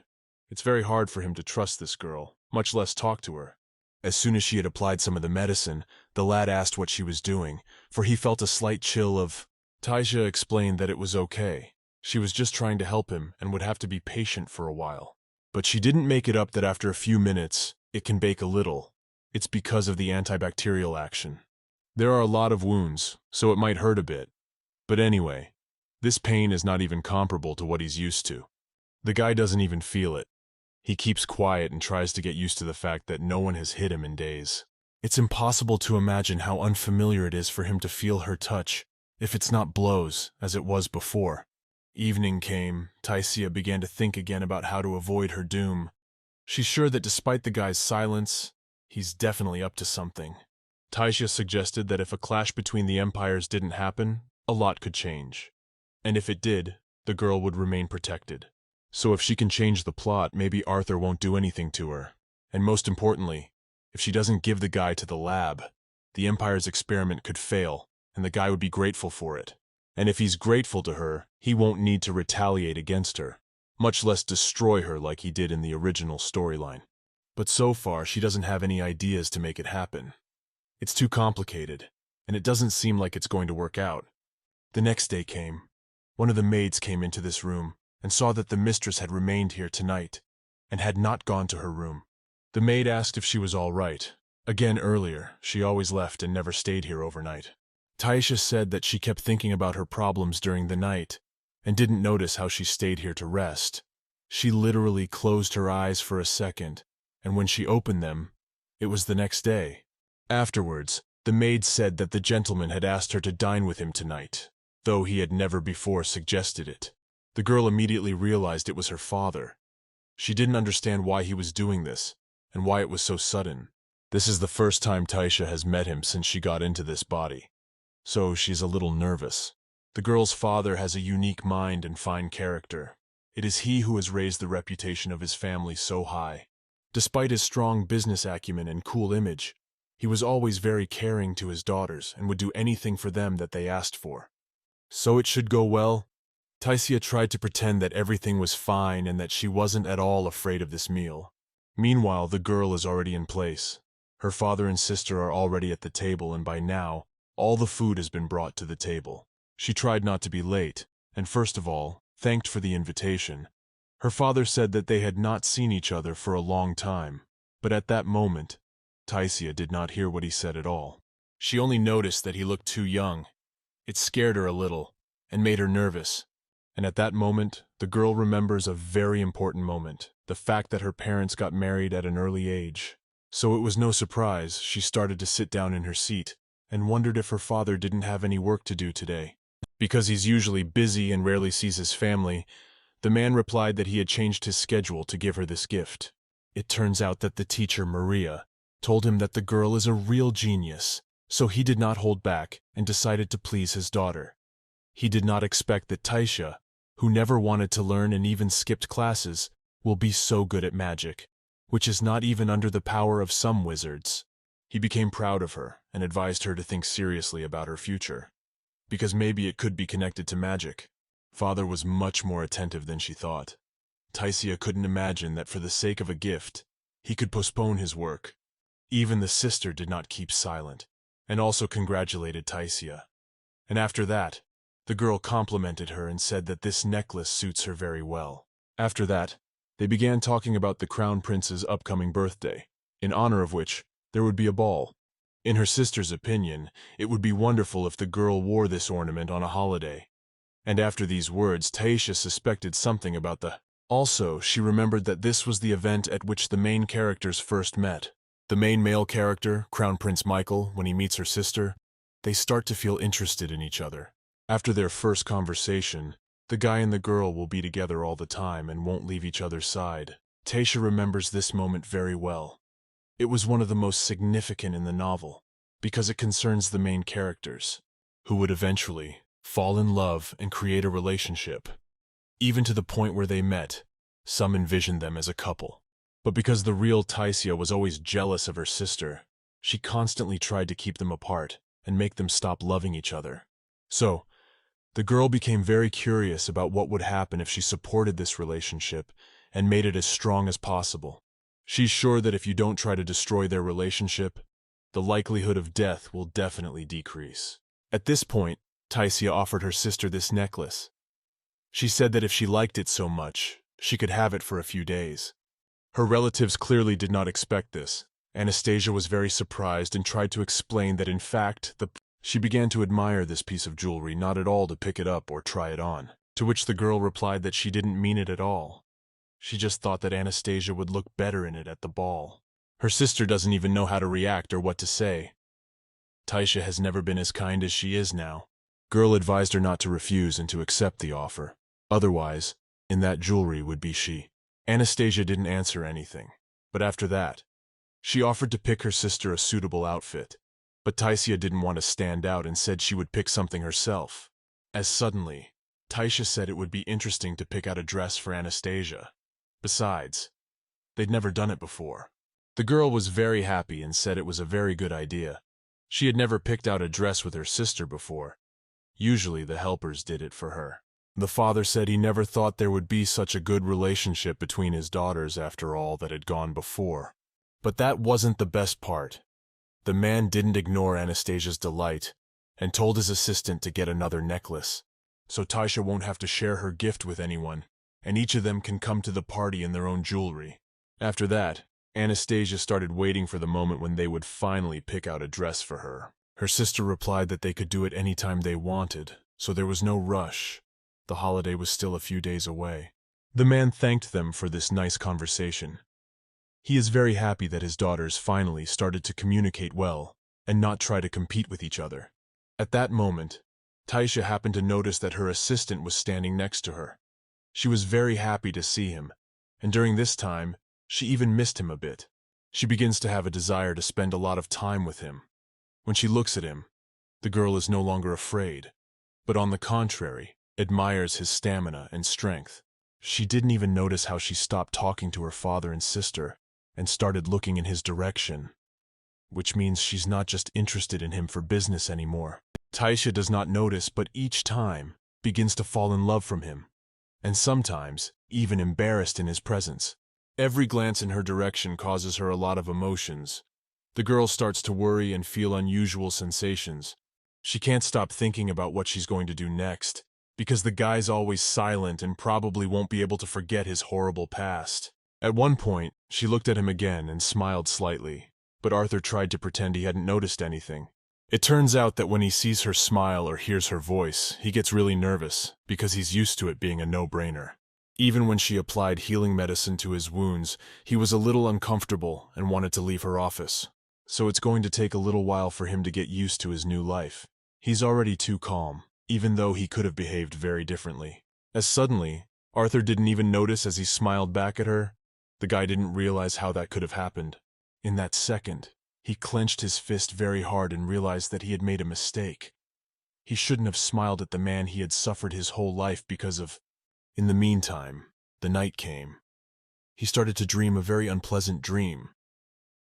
It's very hard for him to trust this girl, much less talk to her. As soon as she had applied some of the medicine, the lad asked what she was doing, for he felt a slight chill of... Taisia explained that it was okay. She was just trying to help him and would have to be patient for a while. But she didn't make it up that after a few minutes, it can bake a little. It's because of the antibacterial action. There are a lot of wounds, so it might hurt a bit. But anyway, this pain is not even comparable to what he's used to. The guy doesn't even feel it. He keeps quiet and tries to get used to the fact that no one has hit him in days. It's impossible to imagine how unfamiliar it is for him to feel her touch, if it's not blows, as it was before. Evening came. Taisia began to think again about how to avoid her doom. She's sure that despite the guy's silence, he's definitely up to something. Taisia suggested that if a clash between the empires didn't happen, a lot could change. And if it did, the girl would remain protected. So if she can change the plot, maybe Arthur won't do anything to her. And most importantly, if she doesn't give the guy to the lab, the Empire's experiment could fail, and the guy would be grateful for it. And if he's grateful to her, he won't need to retaliate against her, much less destroy her like he did in the original storyline. But so far, she doesn't have any ideas to make it happen. It's too complicated, and it doesn't seem like it's going to work out. The next day came. One of the maids came into this room and saw that the mistress had remained here tonight and had not gone to her room. The maid asked if she was all right. Again earlier, she always left and never stayed here overnight. Taisha said that she kept thinking about her problems during the night and didn't notice how she stayed here to rest. She literally closed her eyes for a second, and when she opened them, it was the next day. Afterwards, the maid said that the gentleman had asked her to dine with him tonight, though he had never before suggested it. The girl immediately realized it was her father. She didn't understand why he was doing this, and why it was so sudden. This is the first time Taisha has met him since she got into this body, so she's a little nervous. The girl's father has a unique mind and fine character. It is he who has raised the reputation of his family so high. Despite his strong business acumen and cool image, he was always very caring to his daughters and would do anything for them that they asked for. So it should go well. Taisha tried to pretend that everything was fine and that she wasn't at all afraid of this meal. Meanwhile, the girl is already in place. Her father and sister are already at the table, and by now, all the food has been brought to the table. She tried not to be late, and first of all, thanked for the invitation. Her father said that they had not seen each other for a long time, but at that moment, Taisha did not hear what he said at all. She only noticed that he looked too young. It scared her a little, and made her nervous. And at that moment, the girl remembers a very important moment, the fact that her parents got married at an early age. So it was no surprise she started to sit down in her seat and wondered if her father didn't have any work to do today. Because he's usually busy and rarely sees his family, the man replied that he had changed his schedule to give her this gift. It turns out that the teacher, Maria, told him that the girl is a real genius, so he did not hold back and decided to please his daughter. He did not expect that Taisha, who never wanted to learn and even skipped classes, will be so good at magic, which is not even under the power of some wizards. He became proud of her and advised her to think seriously about her future, because maybe it could be connected to magic. Father was much more attentive than she thought. Taisha couldn't imagine that for the sake of a gift, he could postpone his work. Even the sister did not keep silent, and also congratulated Taisha. And after that, the girl complimented her and said that this necklace suits her very well. After that, they began talking about the Crown Prince's upcoming birthday, in honor of which there would be a ball. In her sister's opinion, it would be wonderful if the girl wore this ornament on a holiday. And after these words, Taisha suspected something about the... Also, she remembered that this was the event at which the main characters first met. The main male character, Crown Prince Michael, when he meets her sister, they start to feel interested in each other. After their first conversation, the guy and the girl will be together all the time and won't leave each other's side. Taisha remembers this moment very well. It was one of the most significant in the novel, because it concerns the main characters, who would eventually fall in love and create a relationship. Even to the point where they met, some envisioned them as a couple. But because the real Taisha was always jealous of her sister, she constantly tried to keep them apart and make them stop loving each other. So, the girl became very curious about what would happen if she supported this relationship and made it as strong as possible. She's sure that if you don't try to destroy their relationship, the likelihood of death will definitely decrease. At this point, Taisha offered her sister this necklace. She said that if she liked it so much, she could have it for a few days. Her relatives clearly did not expect this. Anastasia was very surprised and tried to explain that in fact, she began to admire this piece of jewelry, not at all to pick it up or try it on. To which the girl replied that she didn't mean it at all. She just thought that Anastasia would look better in it at the ball. Her sister doesn't even know how to react or what to say. Taisha has never been as kind as she is now. Girl advised her not to refuse and to accept the offer. Otherwise, in that jewelry would be she. Anastasia didn't answer anything, but after that, she offered to pick her sister a suitable outfit. But Taisha didn't want to stand out and said she would pick something herself. As suddenly, Taisha said it would be interesting to pick out a dress for Anastasia. Besides, they'd never done it before. The girl was very happy and said it was a very good idea. She had never picked out a dress with her sister before. Usually the helpers did it for her. The father said he never thought there would be such a good relationship between his daughters after all that had gone before. But that wasn't the best part. The man didn't ignore Anastasia's delight and told his assistant to get another necklace, so Taisha won't have to share her gift with anyone, and each of them can come to the party in their own jewelry. After that, Anastasia started waiting for the moment when they would finally pick out a dress for her. Her sister replied that they could do it anytime they wanted, so there was no rush. The holiday was still a few days away. The man thanked them for this nice conversation. He is very happy that his daughters finally started to communicate well and not try to compete with each other. At that moment, Taisha happened to notice that her assistant was standing next to her. She was very happy to see him, and during this time, she even missed him a bit. She begins to have a desire to spend a lot of time with him. When she looks at him, the girl is no longer afraid, but on the contrary, admires his stamina and strength. She didn't even notice how she stopped talking to her father and sister and started looking in his direction, which means she's not just interested in him for business anymore. Taisha does not notice, but each time begins to fall in love from him, and sometimes even embarrassed in his presence. Every glance in her direction causes her a lot of emotions. The girl starts to worry and feel unusual sensations. She can't stop thinking about what she's going to do next, because the guy's always silent and probably won't be able to forget his horrible past. At one point, she looked at him again and smiled slightly, but Arthur tried to pretend he hadn't noticed anything. It turns out that when he sees her smile or hears her voice, he gets really nervous because he's used to it being a no-brainer. Even when she applied healing medicine to his wounds, he was a little uncomfortable and wanted to leave her office. So it's going to take a little while for him to get used to his new life. He's already too calm, even though he could have behaved very differently. As suddenly, Arthur didn't even notice as he smiled back at her. The guy didn't realize how that could have happened. In that second, he clenched his fist very hard and realized that he had made a mistake. He shouldn't have smiled at the man he had suffered his whole life because of. In the meantime, the night came. He started to dream a very unpleasant dream.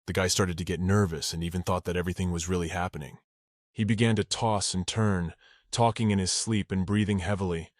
The guy started to get nervous and even thought that everything was really happening. He began to toss and turn, talking in his sleep and breathing heavily,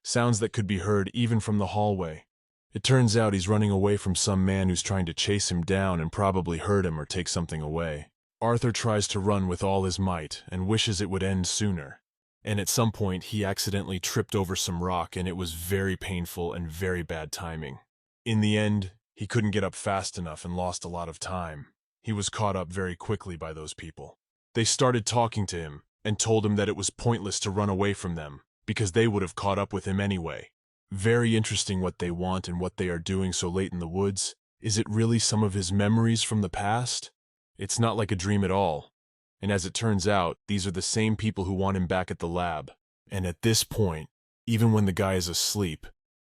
sounds that could be heard even from the hallway. It turns out he's running away from some man who's trying to chase him down and probably hurt him or take something away. Arthur tries to run with all his might and wishes it would end sooner. And at some point he accidentally tripped over some rock and it was very painful and very bad timing. In the end, he couldn't get up fast enough and lost a lot of time. He was caught up very quickly by those people. They started talking to him and told him that it was pointless to run away from them because they would have caught up with him anyway. Very interesting what they want and what they are doing so late in the woods. Is it really some of his memories from the past? It's not like a dream at all. And as it turns out, these are the same people who want him back at the lab. And at this point, even when the guy is asleep,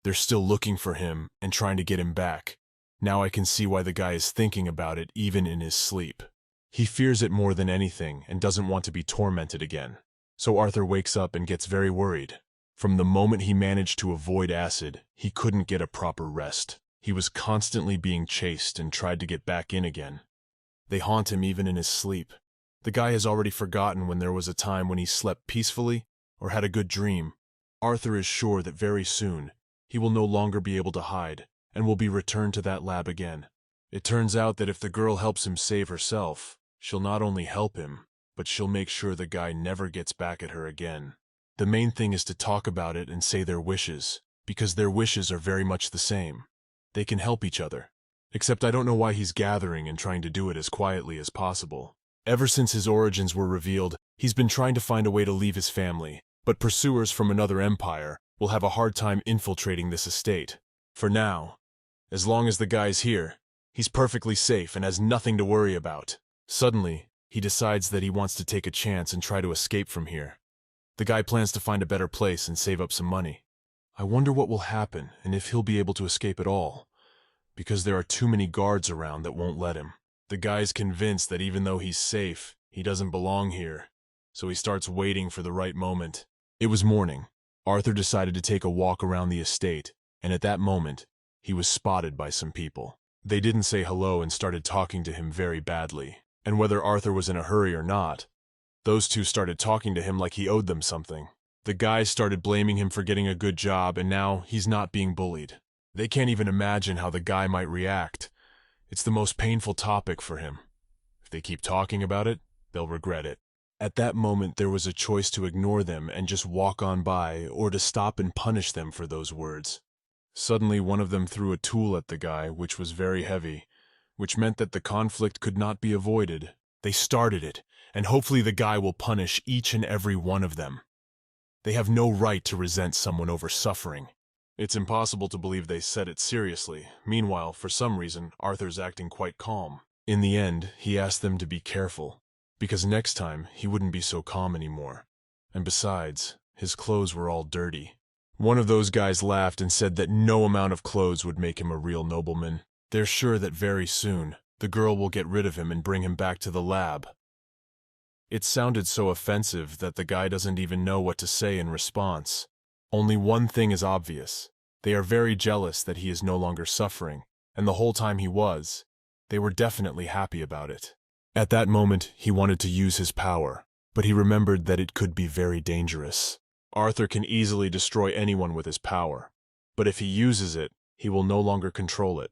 they're still looking for him and trying to get him back. Now I can see why the guy is thinking about it even in his sleep. He fears it more than anything and doesn't want to be tormented again. So Arthur wakes up and gets very worried. From the moment he managed to avoid acid, he couldn't get a proper rest. He was constantly being chased and tried to get back in again. They haunt him even in his sleep. The guy has already forgotten when there was a time when he slept peacefully or had a good dream. Arthur is sure that very soon he will no longer be able to hide and will be returned to that lab again. It turns out that if the girl helps him save herself, she'll not only help him, but she'll make sure the guy never gets back at her again. The main thing is to talk about it and say their wishes, because their wishes are very much the same. They can help each other. Except I don't know why he's gathering and trying to do it as quietly as possible. Ever since his origins were revealed, he's been trying to find a way to leave his family, but pursuers from another empire will have a hard time infiltrating this estate. For now, as long as the guy's here, he's perfectly safe and has nothing to worry about. Suddenly, he decides that he wants to take a chance and try to escape from here. The guy plans to find a better place and save up some money. I wonder what will happen and if he'll be able to escape at all, because there are too many guards around that won't let him. The guy's convinced that even though he's safe, he doesn't belong here, so he starts waiting for the right moment. It was morning. Arthur decided to take a walk around the estate, and at that moment, he was spotted by some people. They didn't say hello and started talking to him very badly. And whether Arthur was in a hurry or not, those two started talking to him like he owed them something. The guys started blaming him for getting a good job, and now he's not being bullied. They can't even imagine how the guy might react. It's the most painful topic for him. If they keep talking about it, they'll regret it. At that moment, there was a choice to ignore them and just walk on by, or to stop and punish them for those words. Suddenly, one of them threw a tool at the guy, which was very heavy, which meant that the conflict could not be avoided. They started it, and hopefully the guy will punish each and every one of them. They have no right to resent someone over suffering. It's impossible to believe they said it seriously. Meanwhile, for some reason, Arthur's acting quite calm. In the end, he asked them to be careful, because next time he wouldn't be so calm anymore. And besides, his clothes were all dirty. One of those guys laughed and said that no amount of clothes would make him a real nobleman. They're sure that very soon, the girl will get rid of him and bring him back to the lab. It sounded so offensive that the guy doesn't even know what to say in response. Only one thing is obvious. They are very jealous that he is no longer suffering, and the whole time he was, they were definitely happy about it. At that moment, he wanted to use his power, but he remembered that it could be very dangerous. Arthur can easily destroy anyone with his power, but if he uses it, he will no longer control it.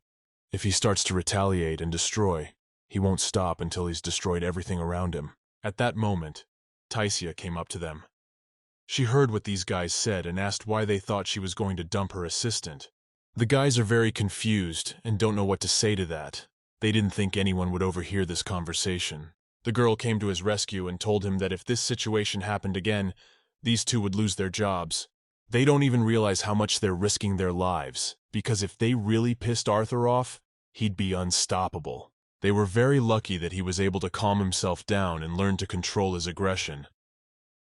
If he starts to retaliate and destroy, he won't stop until he's destroyed everything around him. At that moment, Taisia came up to them. She heard what these guys said and asked why they thought she was going to dump her assistant. The guys are very confused and don't know what to say to that. They didn't think anyone would overhear this conversation. The girl came to his rescue and told him that if this situation happened again, these two would lose their jobs. They don't even realize how much they're risking their lives, because if they really pissed Arthur off, he'd be unstoppable. They were very lucky that he was able to calm himself down and learn to control his aggression.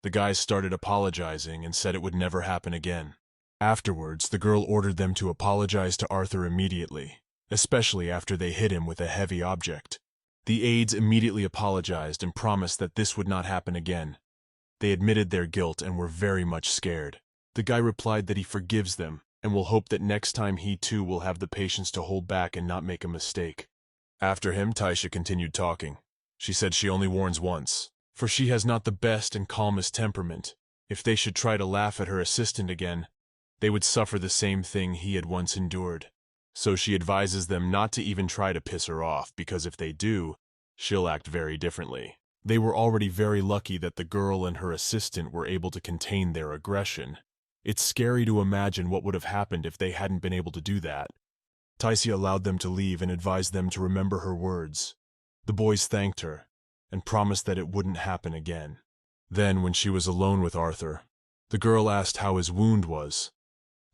The guys started apologizing and said it would never happen again. Afterwards, the girl ordered them to apologize to Arthur immediately, especially after they hit him with a heavy object. The aides immediately apologized and promised that this would not happen again. They admitted their guilt and were very much scared. The guy replied that he forgives them and will hope that next time he too will have the patience to hold back and not make a mistake. After him, Taisia continued talking. She said she only warns once, for she has not the best and calmest temperament. If they should try to laugh at her assistant again, they would suffer the same thing he had once endured. So she advises them not to even try to piss her off, because if they do, she'll act very differently. They were already very lucky that the girl and her assistant were able to contain their aggression. It's scary to imagine what would have happened if they hadn't been able to do that. Taisia allowed them to leave and advised them to remember her words. The boys thanked her and promised that it wouldn't happen again. Then, when she was alone with Arthur, the girl asked how his wound was,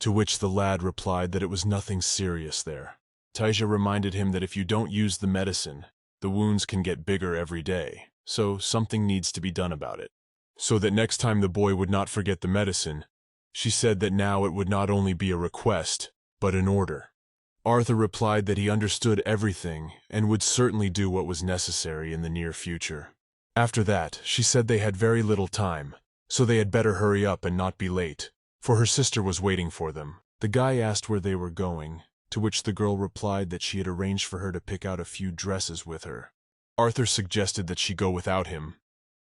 to which the lad replied that it was nothing serious there. Taisia reminded him that if you don't use the medicine, the wounds can get bigger every day, so something needs to be done about it. So that next time the boy would not forget the medicine, she said that now it would not only be a request, but an order. Arthur replied that he understood everything and would certainly do what was necessary in the near future. After that, she said they had very little time, so they had better hurry up and not be late, for her sister was waiting for them. The guy asked where they were going, to which the girl replied that she had arranged for her to pick out a few dresses with her. Arthur suggested that she go without him,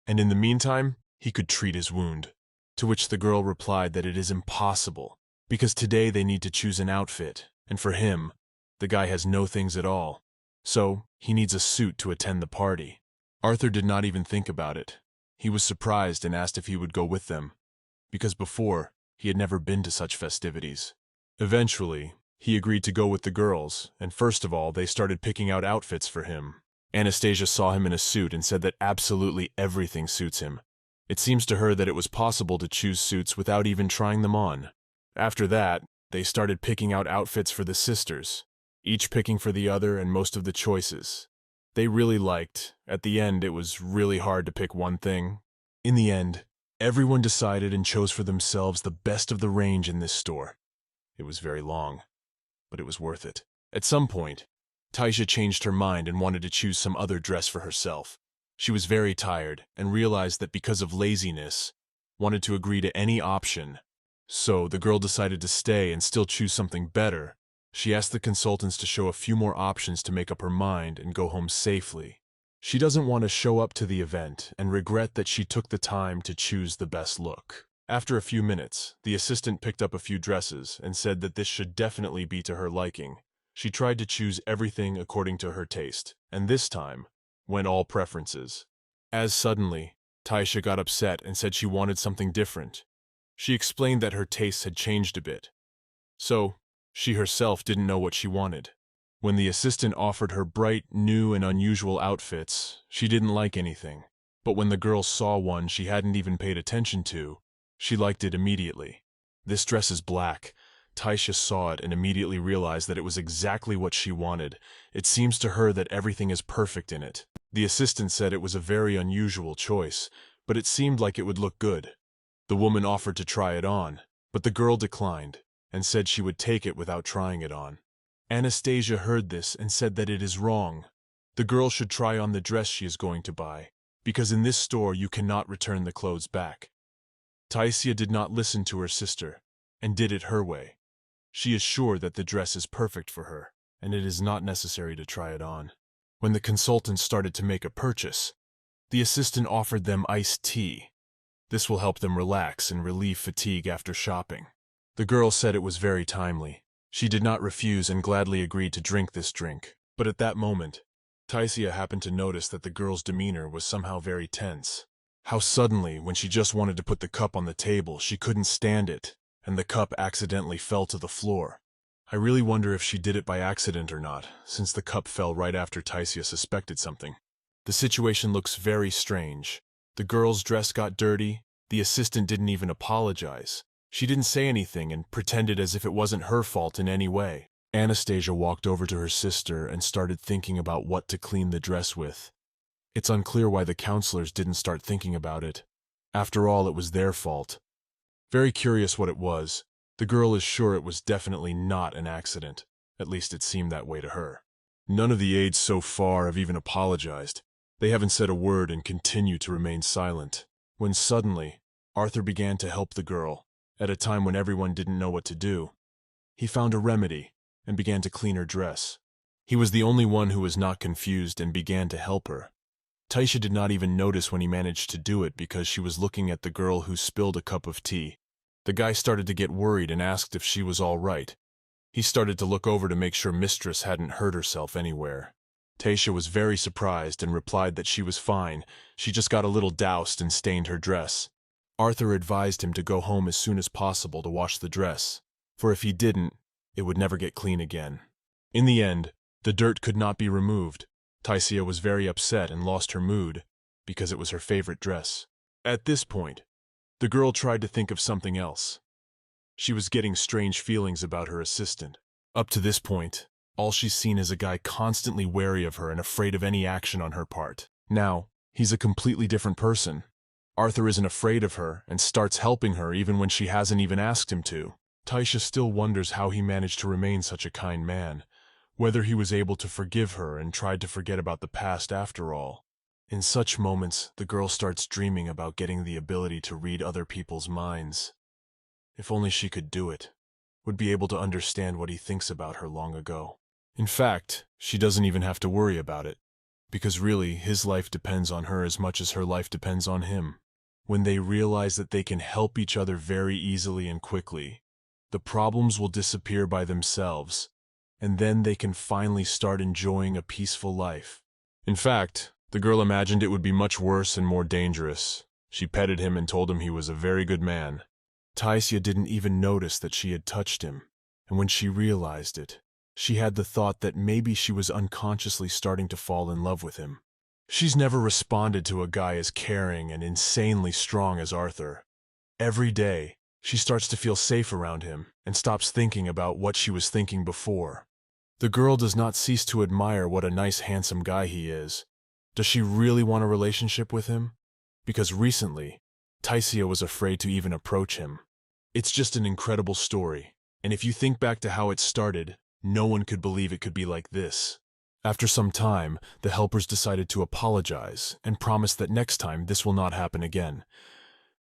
and in the meantime, he could treat his wound. To which the girl replied that it is impossible, because today they need to choose an outfit, and for him, the guy has no things at all, so he needs a suit to attend the party. Arthur did not even think about it. He was surprised and asked if he would go with them, because before, he had never been to such festivities. Eventually, he agreed to go with the girls, and first of all, they started picking out outfits for him. Anastasia saw him in a suit and said that absolutely everything suits him. It seems to her that it was possible to choose suits without even trying them on. After that, they started picking out outfits for the sisters, each picking for the other and most of the choices. They really liked. At the end, it was really hard to pick one thing. In the end, everyone decided and chose for themselves the best of the range in this store. It was very long, but it was worth it. At some point, Taisia changed her mind and wanted to choose some other dress for herself. She was very tired and realized that because of laziness, wanted to agree to any option, So the girl decided to stay and still choose something better. She asked the consultants to show a few more options to make up her mind and go home safely. She doesn't want to show up to the event and regret that she took the time to choose the best look. After a few minutes, the assistant picked up a few dresses and said that this should definitely be to her liking. She tried to choose everything according to her taste, and this time went all preferences. As suddenly, Taisha got upset and said she wanted something different. She explained that her tastes had changed a bit. So, she herself didn't know what she wanted. When the assistant offered her bright, new, and unusual outfits, she didn't like anything. But when the girl saw one she hadn't even paid attention to, she liked it immediately. This dress is black. Taisha saw it and immediately realized that it was exactly what she wanted. It seems to her that everything is perfect in it. The assistant said it was a very unusual choice, but it seemed like it would look good. The woman offered to try it on, but the girl declined and said she would take it without trying it on. Anastasia heard this and said that it is wrong. The girl should try on the dress she is going to buy, because in this store you cannot return the clothes back. Taisha did not listen to her sister and did it her way. She is sure that the dress is perfect for her, and it is not necessary to try it on. When the consultants started to make a purchase, the assistant offered them iced tea. This will help them relax and relieve fatigue after shopping. The girl said it was very timely. She did not refuse and gladly agreed to drink this drink. But at that moment, Taisha happened to notice that the girl's demeanor was somehow very tense. How suddenly, when she just wanted to put the cup on the table, she couldn't stand it, and the cup accidentally fell to the floor. I really wonder if she did it by accident or not, since the cup fell right after Taisha suspected something. The situation looks very strange. The girl's dress got dirty. The assistant didn't even apologize. She didn't say anything and pretended as if it wasn't her fault in any way. Anastasia walked over to her sister and started thinking about what to clean the dress with. It's unclear why the counselors didn't start thinking about it. After all, it was their fault. Very curious what it was. The girl is sure it was definitely not an accident. At least it seemed that way to her. None of the aides so far have even apologized. They haven't said a word and continue to remain silent. When suddenly, Arthur began to help the girl, at a time when everyone didn't know what to do. He found a remedy and began to clean her dress. He was the only one who was not confused and began to help her. Taisha did not even notice when he managed to do it because she was looking at the girl who spilled a cup of tea. The guy started to get worried and asked if she was all right. He started to look over to make sure Mistress hadn't hurt herself anywhere. Taisha was very surprised and replied that she was fine. She just got a little doused and stained her dress. Arthur advised him to go home as soon as possible to wash the dress, for if he didn't, it would never get clean again. In the end, the dirt could not be removed. Taisha was very upset and lost her mood because it was her favorite dress. At this point, the girl tried to think of something else. She was getting strange feelings about her assistant. Up to this point, all she's seen is a guy constantly wary of her and afraid of any action on her part. Now, he's a completely different person. Arthur isn't afraid of her and starts helping her even when she hasn't even asked him to. Taisha still wonders how he managed to remain such a kind man, whether he was able to forgive her and tried to forget about the past after all. In such moments, the girl starts dreaming about getting the ability to read other people's minds. If only she could do it, would be able to understand what he thinks about her long ago. In fact, she doesn't even have to worry about it, because really, his life depends on her as much as her life depends on him. When they realize that they can help each other very easily and quickly, the problems will disappear by themselves, and then they can finally start enjoying a peaceful life. In fact, the girl imagined it would be much worse and more dangerous. She petted him and told him he was a very good man. Taisha didn't even notice that she had touched him, and when she realized it, she had the thought that maybe she was unconsciously starting to fall in love with him. She's never responded to a guy as caring and insanely strong as Arthur. Every day, she starts to feel safe around him and stops thinking about what she was thinking before. The girl does not cease to admire what a nice, handsome guy he is. Does she really want a relationship with him? Because recently, Taisha was afraid to even approach him. It's just an incredible story, and if you think back to how it started, no one could believe it could be like this. After some time, the helpers decided to apologize and promise that next time this will not happen again.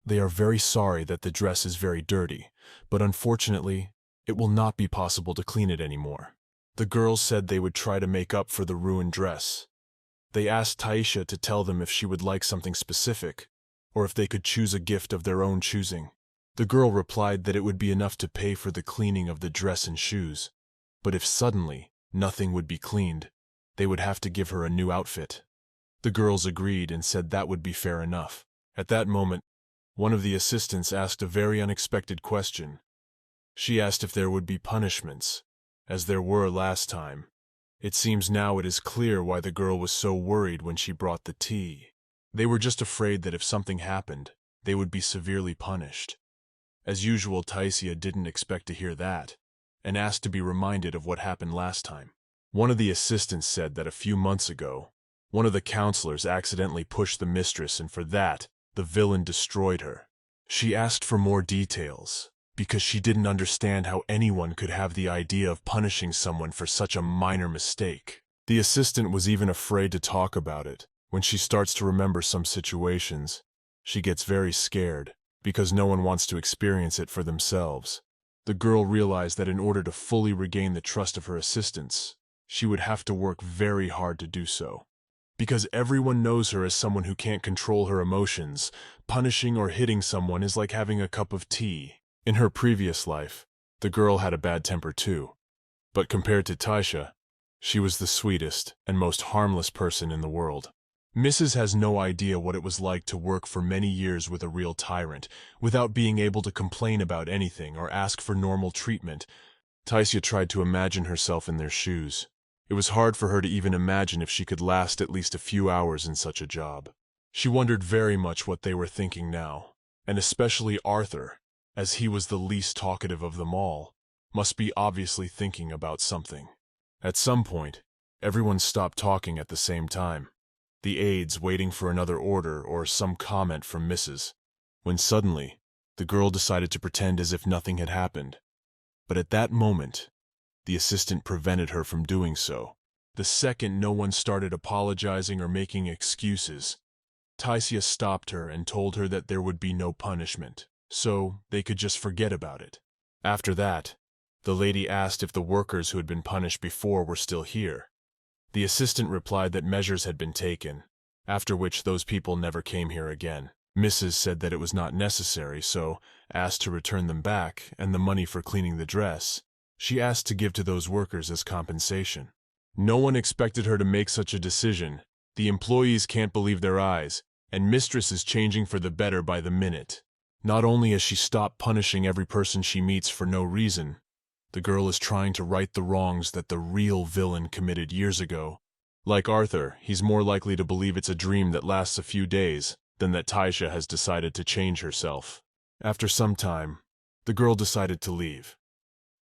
They are very sorry that the dress is very dirty, but unfortunately, it will not be possible to clean it anymore. The girls said they would try to make up for the ruined dress. They asked Taisha to tell them if she would like something specific, or if they could choose a gift of their own choosing. The girl replied that it would be enough to pay for the cleaning of the dress and shoes, but if suddenly nothing would be cleaned, they would have to give her a new outfit. The girls agreed and said that would be fair enough. At that moment, one of the assistants asked a very unexpected question. She asked if there would be punishments, as there were last time. It seems now it is clear why the girl was so worried when she brought the tea. They were just afraid that if something happened, they would be severely punished. As usual, Taisha didn't expect to hear that, and asked to be reminded of what happened last time. One of the assistants said that a few months ago, one of the counselors accidentally pushed the mistress, and for that, the villain destroyed her. She asked for more details, because she didn't understand how anyone could have the idea of punishing someone for such a minor mistake. The assistant was even afraid to talk about it. When she starts to remember some situations, she gets very scared, because no one wants to experience it for themselves. The girl realized that in order to fully regain the trust of her assistants, she would have to work very hard to do so. Because everyone knows her as someone who can't control her emotions, punishing or hitting someone is like having a cup of tea. In her previous life, the girl had a bad temper too. But compared to Taisha, she was the sweetest and most harmless person in the world. Mrs. has no idea what it was like to work for many years with a real tyrant, without being able to complain about anything or ask for normal treatment. Taisha tried to imagine herself in their shoes. It was hard for her to even imagine if she could last at least a few hours in such a job. She wondered very much what they were thinking now, and especially Arthur, as he was the least talkative of them all, must be obviously thinking about something. At some point, everyone stopped talking at the same time, the aides waiting for another order or some comment from Mrs., when suddenly, the girl decided to pretend as if nothing had happened. But at that moment, the assistant prevented her from doing so. The second no one started apologizing or making excuses, Taisha stopped her and told her that there would be no punishment, so they could just forget about it. After that, the lady asked if the workers who had been punished before were still here. The assistant replied that measures had been taken, after which those people never came here again. Mrs. said that it was not necessary, so asked to return them back, and the money for cleaning the dress she asked to give to those workers as compensation. No one expected her to make such a decision. The employees can't believe their eyes, and Mistress is changing for the better by the minute. Not only has she stopped punishing every person she meets for no reason, the girl is trying to right the wrongs that the real villain committed years ago. Like Arthur, he's more likely to believe it's a dream that lasts a few days than that Taisha has decided to change herself. After some time, the girl decided to leave.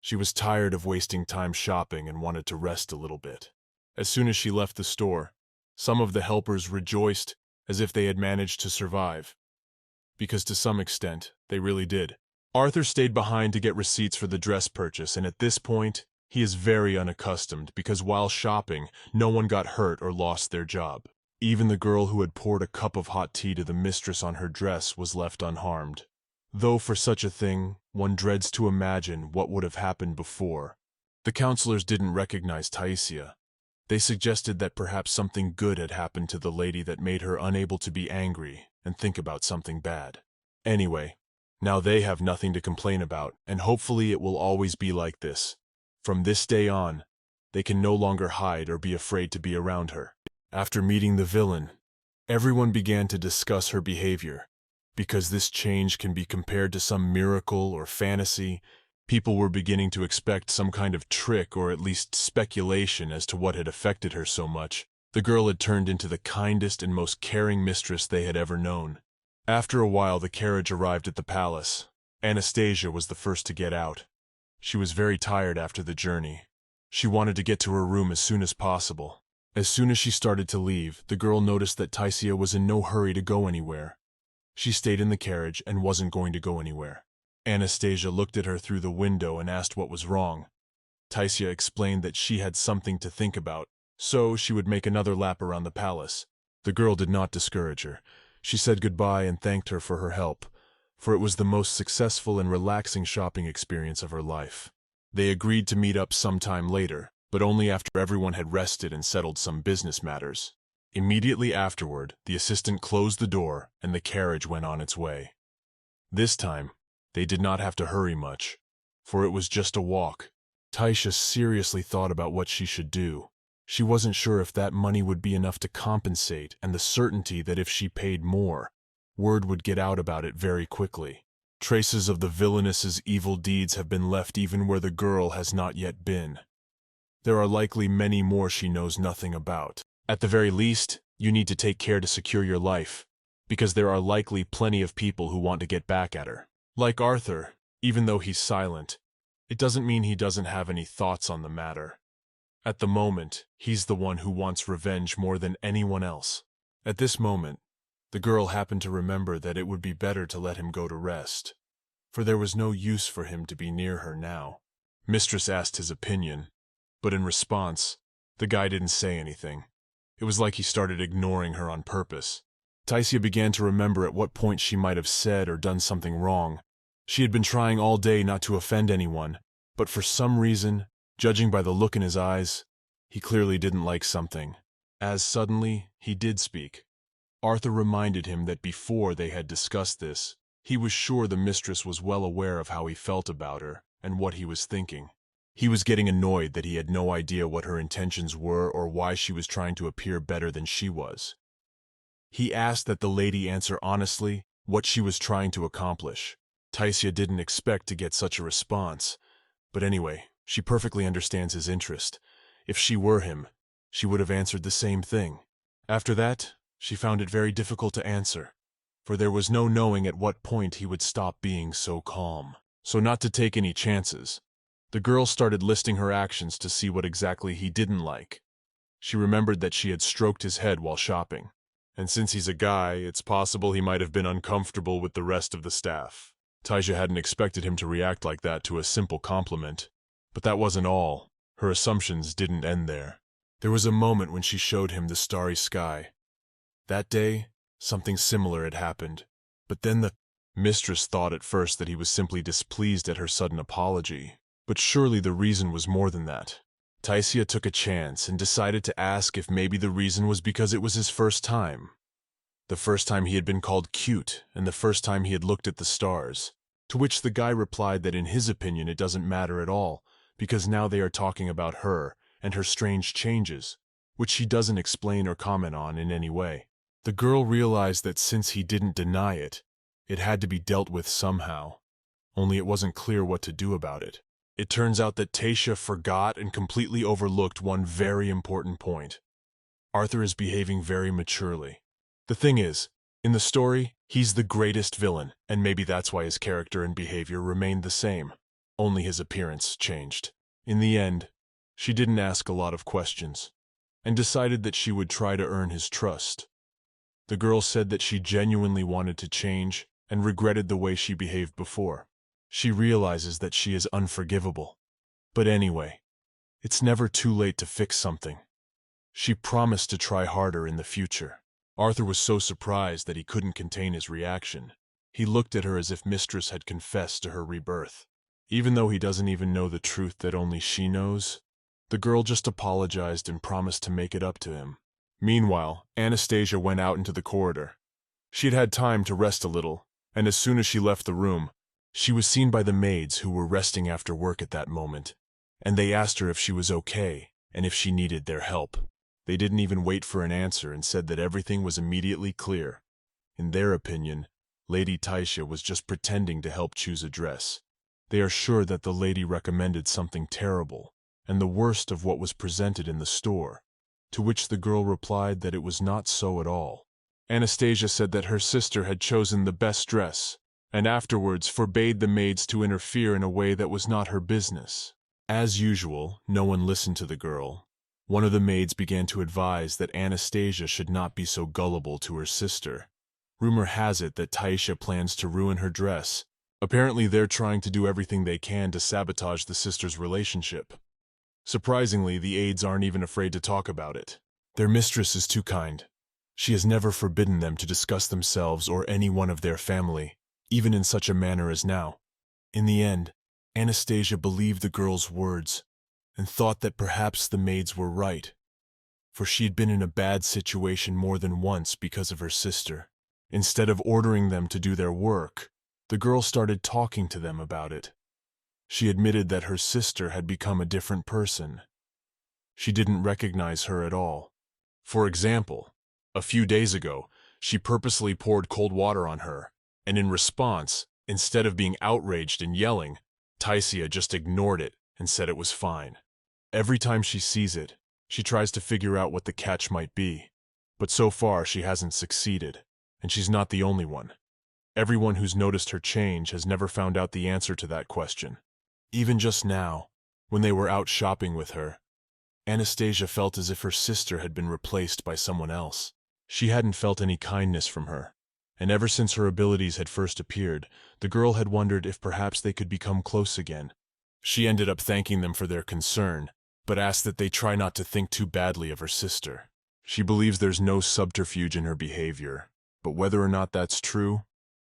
She was tired of wasting time shopping and wanted to rest a little bit. As soon as she left the store, some of the helpers rejoiced as if they had managed to survive. Because to some extent, they really did. Arthur stayed behind to get receipts for the dress purchase, and at this point, he is very unaccustomed because while shopping, no one got hurt or lost their job. Even the girl who had poured a cup of hot tea to the mistress on her dress was left unharmed. Though for such a thing, one dreads to imagine what would have happened before. The counselors didn't recognize Taisha. They suggested that perhaps something good had happened to the lady that made her unable to be angry and think about something bad. Anyway, now they have nothing to complain about, and hopefully it will always be like this. From this day on, they can no longer hide or be afraid to be around her. After meeting the villain, everyone began to discuss her behavior. Because this change can be compared to some miracle or fantasy, people were beginning to expect some kind of trick or at least speculation as to what had affected her so much. The girl had turned into the kindest and most caring mistress they had ever known. After a while, the carriage arrived at the palace. Anastasia was the first to get out. She was very tired after the journey. She wanted to get to her room as soon as possible. As soon as she started to leave, the girl noticed that Taisha was in no hurry to go anywhere. She stayed in the carriage and wasn't going to go anywhere. Anastasia looked at her through the window and asked what was wrong. Taisha explained that she had something to think about, so she would make another lap around the palace. The girl did not discourage her. She said goodbye and thanked her for her help. for it was the most successful and relaxing shopping experience of her life. They agreed to meet up sometime later, but only after everyone had rested and settled some business matters. Immediately afterward, the assistant closed the door and the carriage went on its way. This time, they did not have to hurry much, for it was just a walk. Taisha seriously thought about what she should do. She wasn't sure if that money would be enough to compensate, and the certainty that if she paid more, word would get out about it very quickly. Traces of the Villainess's evil deeds have been left even where the girl has not yet been. There are likely many more she knows nothing about. At the very least, you need to take care to secure your life, because there are likely plenty of people who want to get back at her. Like Arthur, even though he's silent, it doesn't mean he doesn't have any thoughts on the matter. At the moment, he's the one who wants revenge more than anyone else. At this moment, the girl happened to remember that it would be better to let him go to rest, for there was no use for him to be near her now. Mistress asked his opinion, but in response, the guy didn't say anything. It was like he started ignoring her on purpose. Taisha began to remember at what point she might have said or done something wrong. She had been trying all day not to offend anyone, but for some reason, judging by the look in his eyes, he clearly didn't like something. As suddenly, he did speak. Arthur reminded him that before they had discussed this, he was sure the mistress was well aware of how he felt about her and what he was thinking. He was getting annoyed that he had no idea what her intentions were or why she was trying to appear better than she was. He asked that the lady answer honestly what she was trying to accomplish. Taisha didn't expect to get such a response, but anyway, she perfectly understands his interest. If she were him, she would have answered the same thing. After that, she found it very difficult to answer, for there was no knowing at what point he would stop being so calm. So not to take any chances, the girl started listing her actions to see what exactly he didn't like. She remembered that she had stroked his head while shopping, and since he's a guy, it's possible he might have been uncomfortable with the rest of the staff. Taisha hadn't expected him to react like that to a simple compliment, but that wasn't all. Her assumptions didn't end there. There was a moment when she showed him the starry sky. That day, something similar had happened, but then the mistress thought at first that he was simply displeased at her sudden apology, but surely the reason was more than that. Taisha took a chance and decided to ask if maybe the reason was because it was his first time. The first time he had been called cute, and the first time he had looked at the stars, to which the guy replied that in his opinion it doesn't matter at all, because now they are talking about her and her strange changes, which she doesn't explain or comment on in any way. The girl realized that since he didn't deny it, it had to be dealt with somehow, only it wasn't clear what to do about it. It turns out that Taisha forgot and completely overlooked one very important point. Arthur is behaving very maturely. The thing is, in the story, he's the greatest villain, and maybe that's why his character and behavior remained the same. Only his appearance changed. In the end, she didn't ask a lot of questions, and decided that she would try to earn his trust. The girl said that she genuinely wanted to change and regretted the way she behaved before. She realizes that she is unforgivable. But anyway, it's never too late to fix something. She promised to try harder in the future. Arthur was so surprised that he couldn't contain his reaction. He looked at her as if Mistress had confessed to her rebirth. Even though he doesn't even know the truth that only she knows, the girl just apologized and promised to make it up to him. Meanwhile, Anastasia went out into the corridor. She had had time to rest a little, and as soon as she left the room, she was seen by the maids who were resting after work at that moment, and they asked her if she was okay and if she needed their help. They didn't even wait for an answer and said that everything was immediately clear. In their opinion, Lady Taisha was just pretending to help choose a dress. They are sure that the lady recommended something terrible, and the worst of what was presented in the store, to which the girl replied that it was not so at all. Anastasia said that her sister had chosen the best dress, and afterwards forbade the maids to interfere in a way that was not her business. As usual, no one listened to the girl. One of the maids began to advise that Anastasia should not be so gullible to her sister. Rumor has it that Taisha plans to ruin her dress. Apparently they're trying to do everything they can to sabotage the sisters' relationship. Surprisingly, the aides aren't even afraid to talk about it. Their mistress is too kind. She has never forbidden them to discuss themselves or any one of their family. even in such a manner as now. In the end, Anastasia believed the girl's words and thought that perhaps the maids were right, for she'd been in a bad situation more than once because of her sister. Instead of ordering them to do their work, the girl started talking to them about it. She admitted that her sister had become a different person. She didn't recognize her at all. For example, a few days ago, she purposely poured cold water on her, and in response, instead of being outraged and yelling, Taisia just ignored it and said it was fine. Every time she sees it, she tries to figure out what the catch might be, but so far she hasn't succeeded, and she's not the only one. Everyone who's noticed her change has never found out the answer to that question. Even just now, when they were out shopping with her, Anastasia felt as if her sister had been replaced by someone else. She hadn't felt any kindness from her, and ever since her abilities had first appeared, the girl had wondered if perhaps they could become close again. She ended up thanking them for their concern, but asked that they try not to think too badly of her sister. She believes there's no subterfuge in her behavior, but whether or not that's true,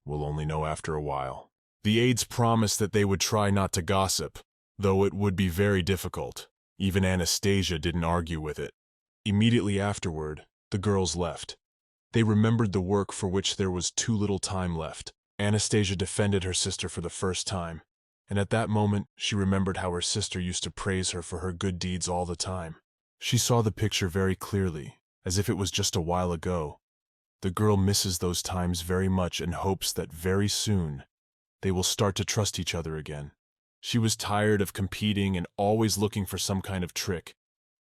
we'll only know after a while. The aides promised that they would try not to gossip, though it would be very difficult. Even Anastasia didn't argue with it. Immediately afterward, the girls left. They remembered the work for which there was too little time left. Anastasia defended her sister for the first time, and at that moment she remembered how her sister used to praise her for her good deeds all the time. She saw the picture very clearly, as if it was just a while ago. The girl misses those times very much and hopes that very soon they will start to trust each other again. She was tired of competing and always looking for some kind of trick.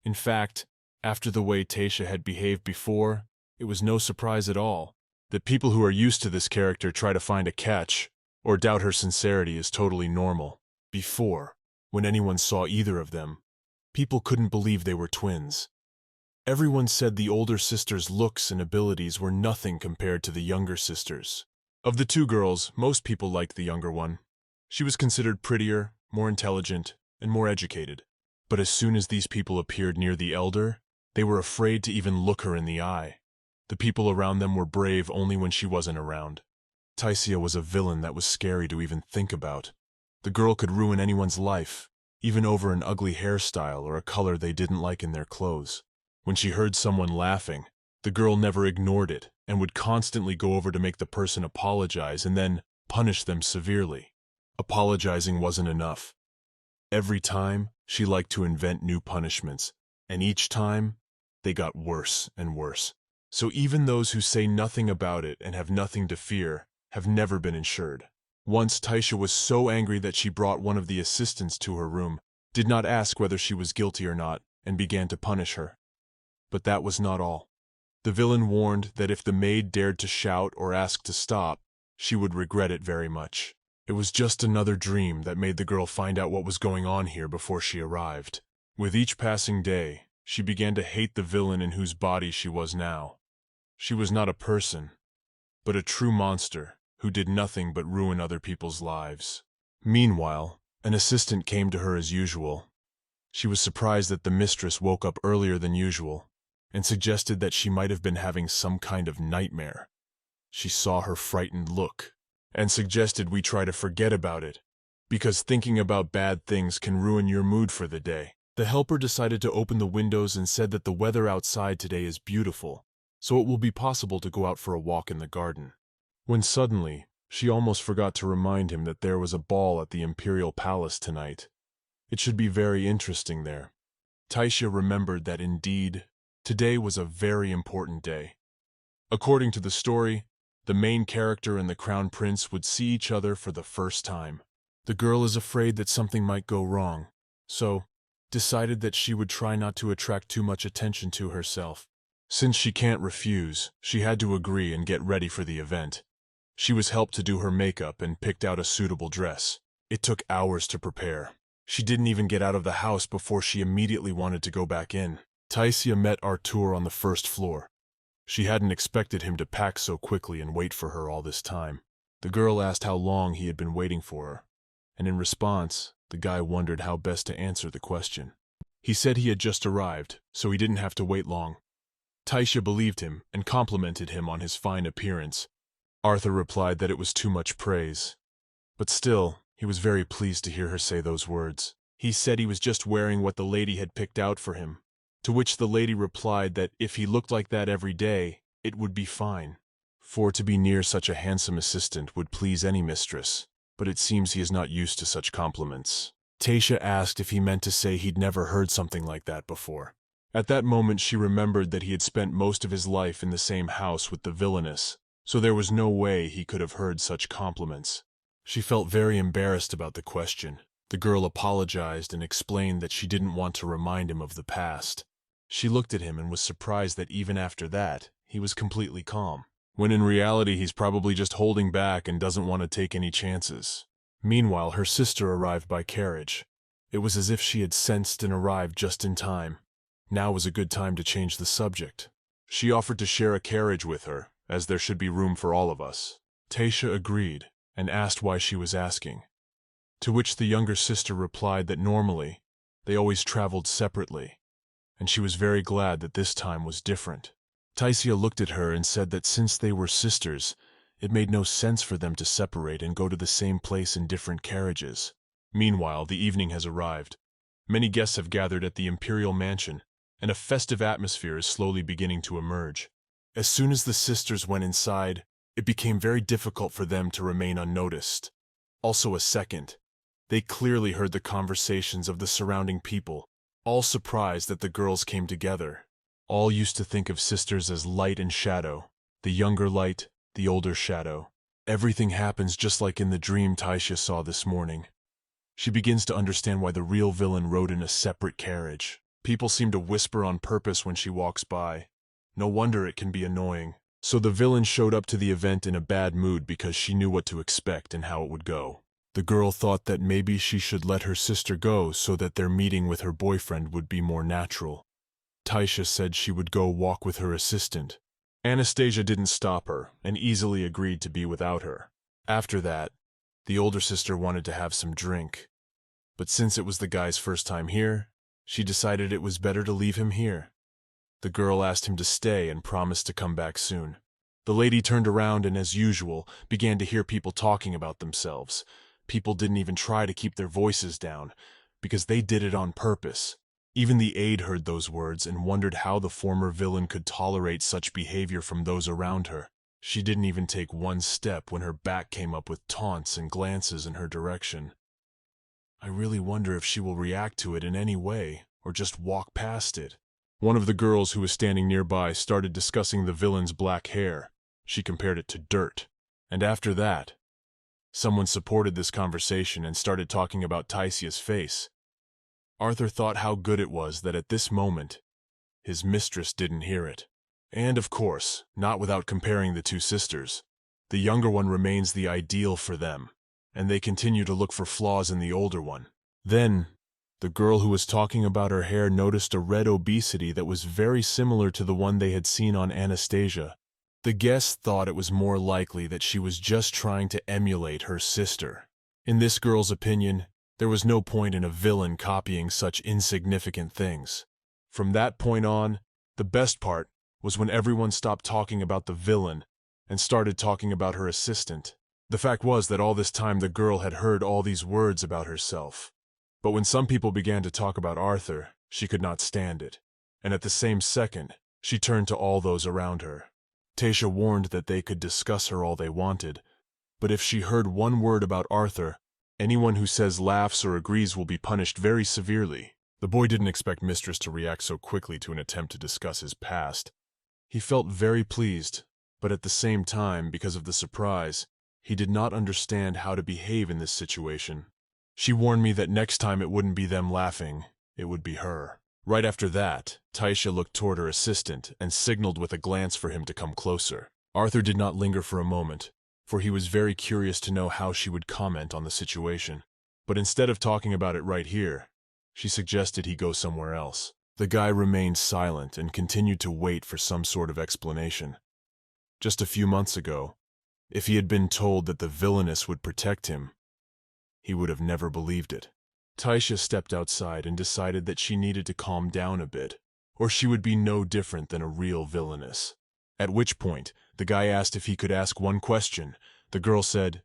In fact, after the way Taisia had behaved before, it was no surprise at all that people who are used to this character try to find a catch or doubt her sincerity is totally normal. Before, when anyone saw either of them, people couldn't believe they were twins. Everyone said the older sister's looks and abilities were nothing compared to the younger sister's. Of the two girls, most people liked the younger one. She was considered prettier, more intelligent, and more educated. But as soon as these people appeared near the elder, they were afraid to even look her in the eye. The people around them were brave only when she wasn't around. Taisia was a villain that was scary to even think about. The girl could ruin anyone's life, even over an ugly hairstyle or a color they didn't like in their clothes. When she heard someone laughing, the girl never ignored it and would constantly go over to make the person apologize and then punish them severely. Apologizing wasn't enough. Every time, she liked to invent new punishments, and each time, they got worse and worse. So even those who say nothing about it and have nothing to fear have never been insured. Once Taisia was so angry that she brought one of the assistants to her room, did not ask whether she was guilty or not, and began to punish her. But that was not all. The villain warned that if the maid dared to shout or ask to stop, she would regret it very much. It was just another dream that made the girl find out what was going on here before she arrived. With each passing day, she began to hate the villain in whose body she was now. She was not a person, but a true monster who did nothing but ruin other people's lives. Meanwhile, an assistant came to her as usual. She was surprised that the mistress woke up earlier than usual and suggested that she might have been having some kind of nightmare. She saw her frightened look and suggested we try to forget about it, because thinking about bad things can ruin your mood for the day. The helper decided to open the windows and said that the weather outside today is beautiful, so it will be possible to go out for a walk in the garden. When suddenly, she almost forgot to remind him that there was a ball at the Imperial Palace tonight. It should be very interesting there. Taisia remembered that indeed, today was a very important day. According to the story, the main character and the crown prince would see each other for the first time. The girl is afraid that something might go wrong, so decided that she would try not to attract too much attention to herself. Since she can't refuse, she had to agree and get ready for the event. She was helped to do her makeup and picked out a suitable dress. It took hours to prepare. She didn't even get out of the house before she immediately wanted to go back in. Taisia met Artur on the first floor. She hadn't expected him to pack so quickly and wait for her all this time. The girl asked how long he had been waiting for her, and in response, the guy wondered how best to answer the question. He said he had just arrived, so he didn't have to wait long. Taisia believed him and complimented him on his fine appearance. Arthur replied that it was too much praise. But still, he was very pleased to hear her say those words. He said he was just wearing what the lady had picked out for him, to which the lady replied that if he looked like that every day, it would be fine. For to be near such a handsome assistant would please any mistress, but it seems he is not used to such compliments. Taisha asked if he meant to say he'd never heard something like that before. At that moment she remembered that he had spent most of his life in the same house with the Villainess, so there was no way he could have heard such compliments. She felt very embarrassed about the question. The girl apologized and explained that she didn't want to remind him of the past. She looked at him and was surprised that even after that, he was completely calm, when in reality he's probably just holding back and doesn't want to take any chances. Meanwhile, her sister arrived by carriage. It was as if she had sensed and arrived just in time. Now was a good time to change the subject. She offered to share a carriage with her, as there should be room for all of us. Taisha agreed, and asked why she was asking. To which the younger sister replied that normally, they always traveled separately, and she was very glad that this time was different. Taisha looked at her and said that since they were sisters, it made no sense for them to separate and go to the same place in different carriages. Meanwhile, the evening has arrived. Many guests have gathered at the imperial mansion, and a festive atmosphere is slowly beginning to emerge. As soon as the sisters went inside, it became very difficult for them to remain unnoticed. Also a second, they clearly heard the conversations of the surrounding people, all surprised that the girls came together. All used to think of sisters as light and shadow, the younger light, the older shadow. Everything happens just like in the dream Taisha saw this morning. She begins to understand why the real villain rode in a separate carriage. People seem to whisper on purpose when she walks by. No wonder it can be annoying. So the villain showed up to the event in a bad mood because she knew what to expect and how it would go. The girl thought that maybe she should let her sister go so that their meeting with her boyfriend would be more natural. Taisha said she would go walk with her assistant. Anastasia didn't stop her and easily agreed to be without her. After that, the older sister wanted to have some drink. But since it was the guy's first time here, she decided it was better to leave him here. The girl asked him to stay and promised to come back soon. The lady turned around and, as usual, began to hear people talking about themselves. People didn't even try to keep their voices down, because they did it on purpose. Even the aide heard those words and wondered how the former villain could tolerate such behavior from those around her. She didn't even take one step when her back came up with taunts and glances in her direction. I really wonder if she will react to it in any way, or just walk past it. One of the girls who was standing nearby started discussing the villain's black hair. She compared it to dirt. And after that, someone supported this conversation and started talking about Taisha's face. Arthur thought how good it was that at this moment, his mistress didn't hear it. And of course, not without comparing the two sisters. The younger one remains the ideal for them, and they continue to look for flaws in the older one. Then, the girl who was talking about her hair noticed a red obesity that was very similar to the one they had seen on Anastasia. The guests thought it was more likely that she was just trying to emulate her sister. In this girl's opinion, there was no point in a villain copying such insignificant things. From that point on, the best part was when everyone stopped talking about the villain and started talking about her assistant. The fact was that all this time the girl had heard all these words about herself. But when some people began to talk about Arthur, she could not stand it. And at the same second, she turned to all those around her. Taisha warned that they could discuss her all they wanted, but if she heard one word about Arthur, anyone who says laughs or agrees will be punished very severely. The boy didn't expect Mistress to react so quickly to an attempt to discuss his past. He felt very pleased, but at the same time, because of the surprise, he did not understand how to behave in this situation. She warned me that next time it wouldn't be them laughing, it would be her. Right after that, Taisha looked toward her assistant and signaled with a glance for him to come closer. Arthur did not linger for a moment, for he was very curious to know how she would comment on the situation. But instead of talking about it right here, she suggested he go somewhere else. The guy remained silent and continued to wait for some sort of explanation. Just a few months ago, if he had been told that the Villainess would protect him, he would have never believed it. Taisha stepped outside and decided that she needed to calm down a bit, or she would be no different than a real Villainess. At which point, the guy asked if he could ask one question. The girl said,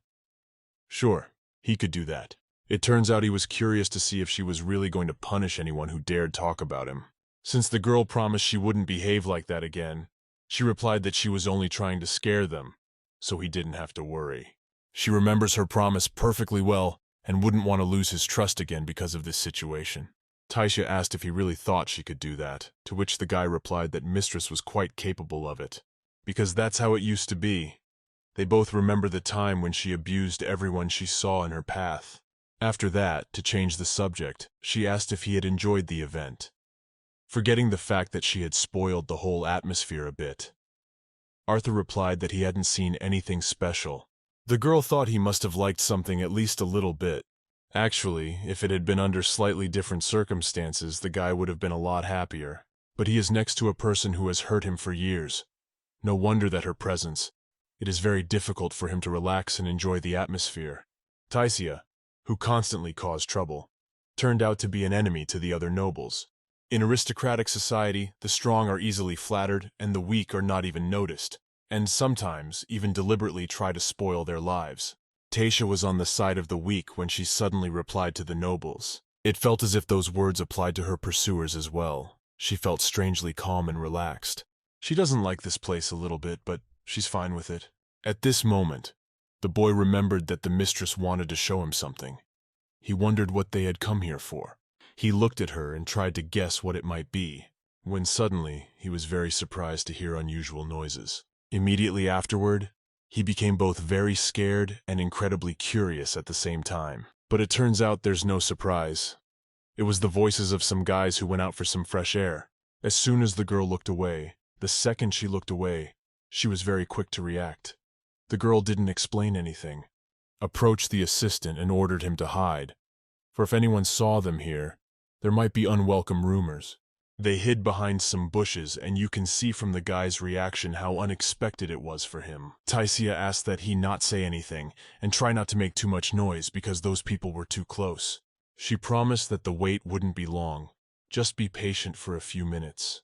sure, he could do that. It turns out he was curious to see if she was really going to punish anyone who dared talk about him. Since the girl promised she wouldn't behave like that again, she replied that she was only trying to scare them, so he didn't have to worry. She remembers her promise perfectly well and wouldn't want to lose his trust again because of this situation. Taisha asked if he really thought she could do that, to which the guy replied that Mistress was quite capable of it, because that's how it used to be. They both remember the time when she abused everyone she saw in her path. After that, to change the subject, she asked if he had enjoyed the event, forgetting the fact that she had spoiled the whole atmosphere a bit. Arthur replied that he hadn't seen anything special. The girl thought he must have liked something at least a little bit. Actually, if it had been under slightly different circumstances, the guy would have been a lot happier. But he is next to a person who has hurt him for years. No wonder that her presence. It is very difficult for him to relax and enjoy the atmosphere. Taisha, who constantly caused trouble, turned out to be an enemy to the other nobles. In aristocratic society, the strong are easily flattered and the weak are not even noticed, and sometimes even deliberately try to spoil their lives. Taisha was on the side of the weak when she suddenly replied to the nobles. It felt as if those words applied to her pursuers as well. She felt strangely calm and relaxed. She doesn't like this place a little bit, but she's fine with it. At this moment, the boy remembered that the mistress wanted to show him something. He wondered what they had come here for. He looked at her and tried to guess what it might be, when suddenly he was very surprised to hear unusual noises. Immediately afterward, he became both very scared and incredibly curious at the same time. But it turns out there's no surprise. It was the voices of some guys who went out for some fresh air. As soon as the girl looked away, the second she looked away, she was very quick to react. The girl didn't explain anything, approached the assistant and ordered him to hide, for if anyone saw them here, there might be unwelcome rumors. They hid behind some bushes, and you can see from the guy's reaction how unexpected it was for him. Taisha asked that he not say anything and try not to make too much noise because those people were too close. She promised that the wait wouldn't be long, just be patient for a few minutes.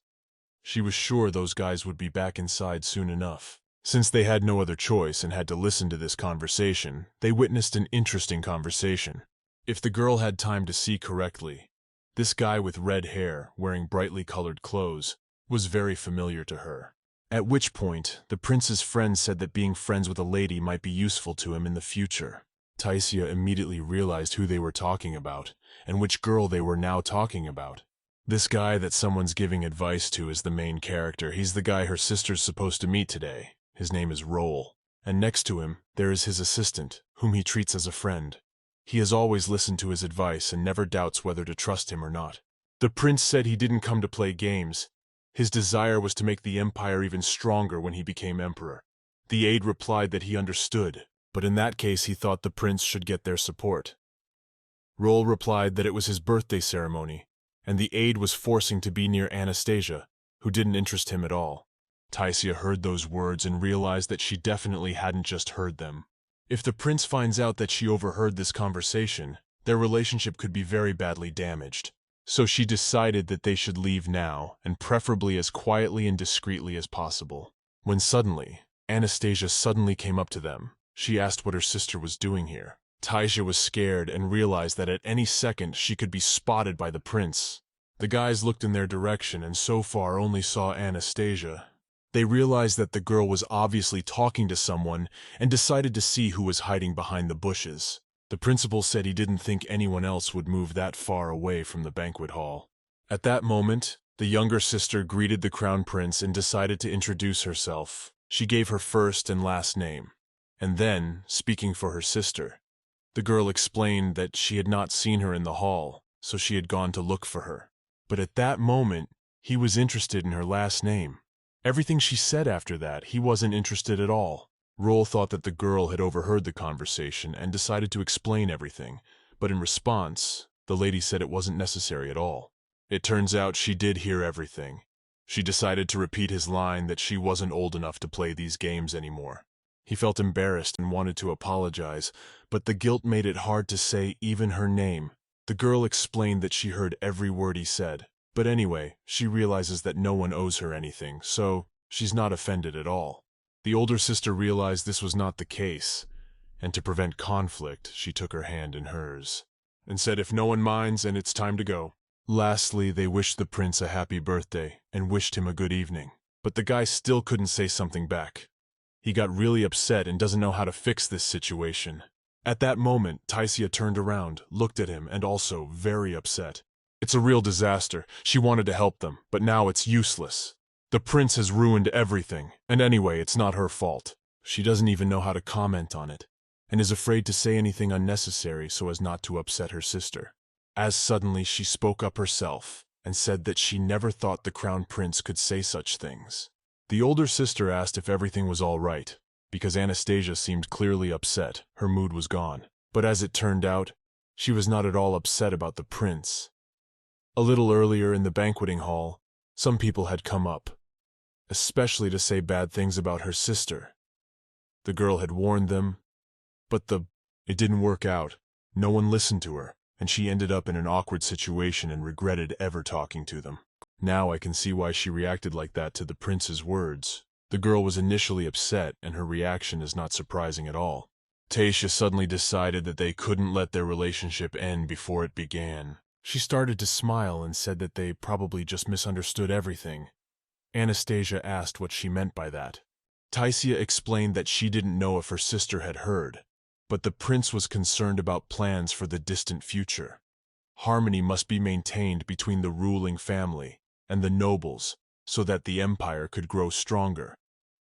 She was sure those guys would be back inside soon enough. Since they had no other choice and had to listen to this conversation, they witnessed an interesting conversation. If the girl had time to see correctly, this guy with red hair, wearing brightly colored clothes, was very familiar to her. At which point, the prince's friend said that being friends with a lady might be useful to him in the future. Taisha immediately realized who they were talking about, and which girl they were now talking about. This guy that someone's giving advice to is the main character. He's the guy her sister's supposed to meet today. His name is Roll. And next to him, there is his assistant, whom he treats as a friend. He has always listened to his advice and never doubts whether to trust him or not. The prince said he didn't come to play games. His desire was to make the empire even stronger when he became emperor. The aide replied that he understood, but in that case he thought the prince should get their support. Roll replied that it was his birthday ceremony, and the aide was forcing to be near Anastasia, who didn't interest him at all. Taisha heard those words and realized that she definitely hadn't just heard them. If the prince finds out that she overheard this conversation, their relationship could be very badly damaged. So she decided that they should leave now, and preferably as quietly and discreetly as possible. When suddenly, Anastasia suddenly came up to them. She asked what her sister was doing here. Taisha was scared and realized that at any second she could be spotted by the prince. The guys looked in their direction and so far only saw Anastasia. They realized that the girl was obviously talking to someone and decided to see who was hiding behind the bushes. The principal said he didn't think anyone else would move that far away from the banquet hall. At that moment, the younger sister greeted the crown prince and decided to introduce herself. She gave her first and last name. And then, speaking for her sister, the girl explained that she had not seen her in the hall, so she had gone to look for her. But at that moment, he was interested in her last name. Everything she said after that, he wasn't interested at all. Roll thought that the girl had overheard the conversation and decided to explain everything, but in response, the lady said it wasn't necessary at all. It turns out she did hear everything. She decided to repeat his line that she wasn't old enough to play these games anymore. He felt embarrassed and wanted to apologize, but the guilt made it hard to say even her name. The girl explained that she heard every word he said. But anyway, she realizes that no one owes her anything, so she's not offended at all. The older sister realized this was not the case, and to prevent conflict, she took her hand in hers and said, "If no one minds, and it's time to go." Lastly, they wished the prince a happy birthday and wished him a good evening. But the guy still couldn't say something back. He got really upset and doesn't know how to fix this situation. At that moment, Taisia turned around, looked at him, and also very upset. It's a real disaster. She wanted to help them, but now it's useless. The prince has ruined everything, and anyway, it's not her fault. She doesn't even know how to comment on it, and is afraid to say anything unnecessary so as not to upset her sister. As suddenly she spoke up herself and said that she never thought the crown prince could say such things. The older sister asked if everything was all right, because Anastasia seemed clearly upset, her mood was gone. But as it turned out, she was not at all upset about the prince. A little earlier in the banqueting hall, some people had come up, especially to say bad things about her sister. The girl had warned them, but it didn't work out. No one listened to her, and she ended up in an awkward situation and regretted ever talking to them. Now I can see why she reacted like that to the prince's words. The girl was initially upset, and her reaction is not surprising at all. Taisia suddenly decided that they couldn't let their relationship end before it began. She started to smile and said that they probably just misunderstood everything. Anastasia asked what she meant by that. Taisia explained that she didn't know if her sister had heard, but the prince was concerned about plans for the distant future. Harmony must be maintained between the ruling family and the nobles so that the empire could grow stronger.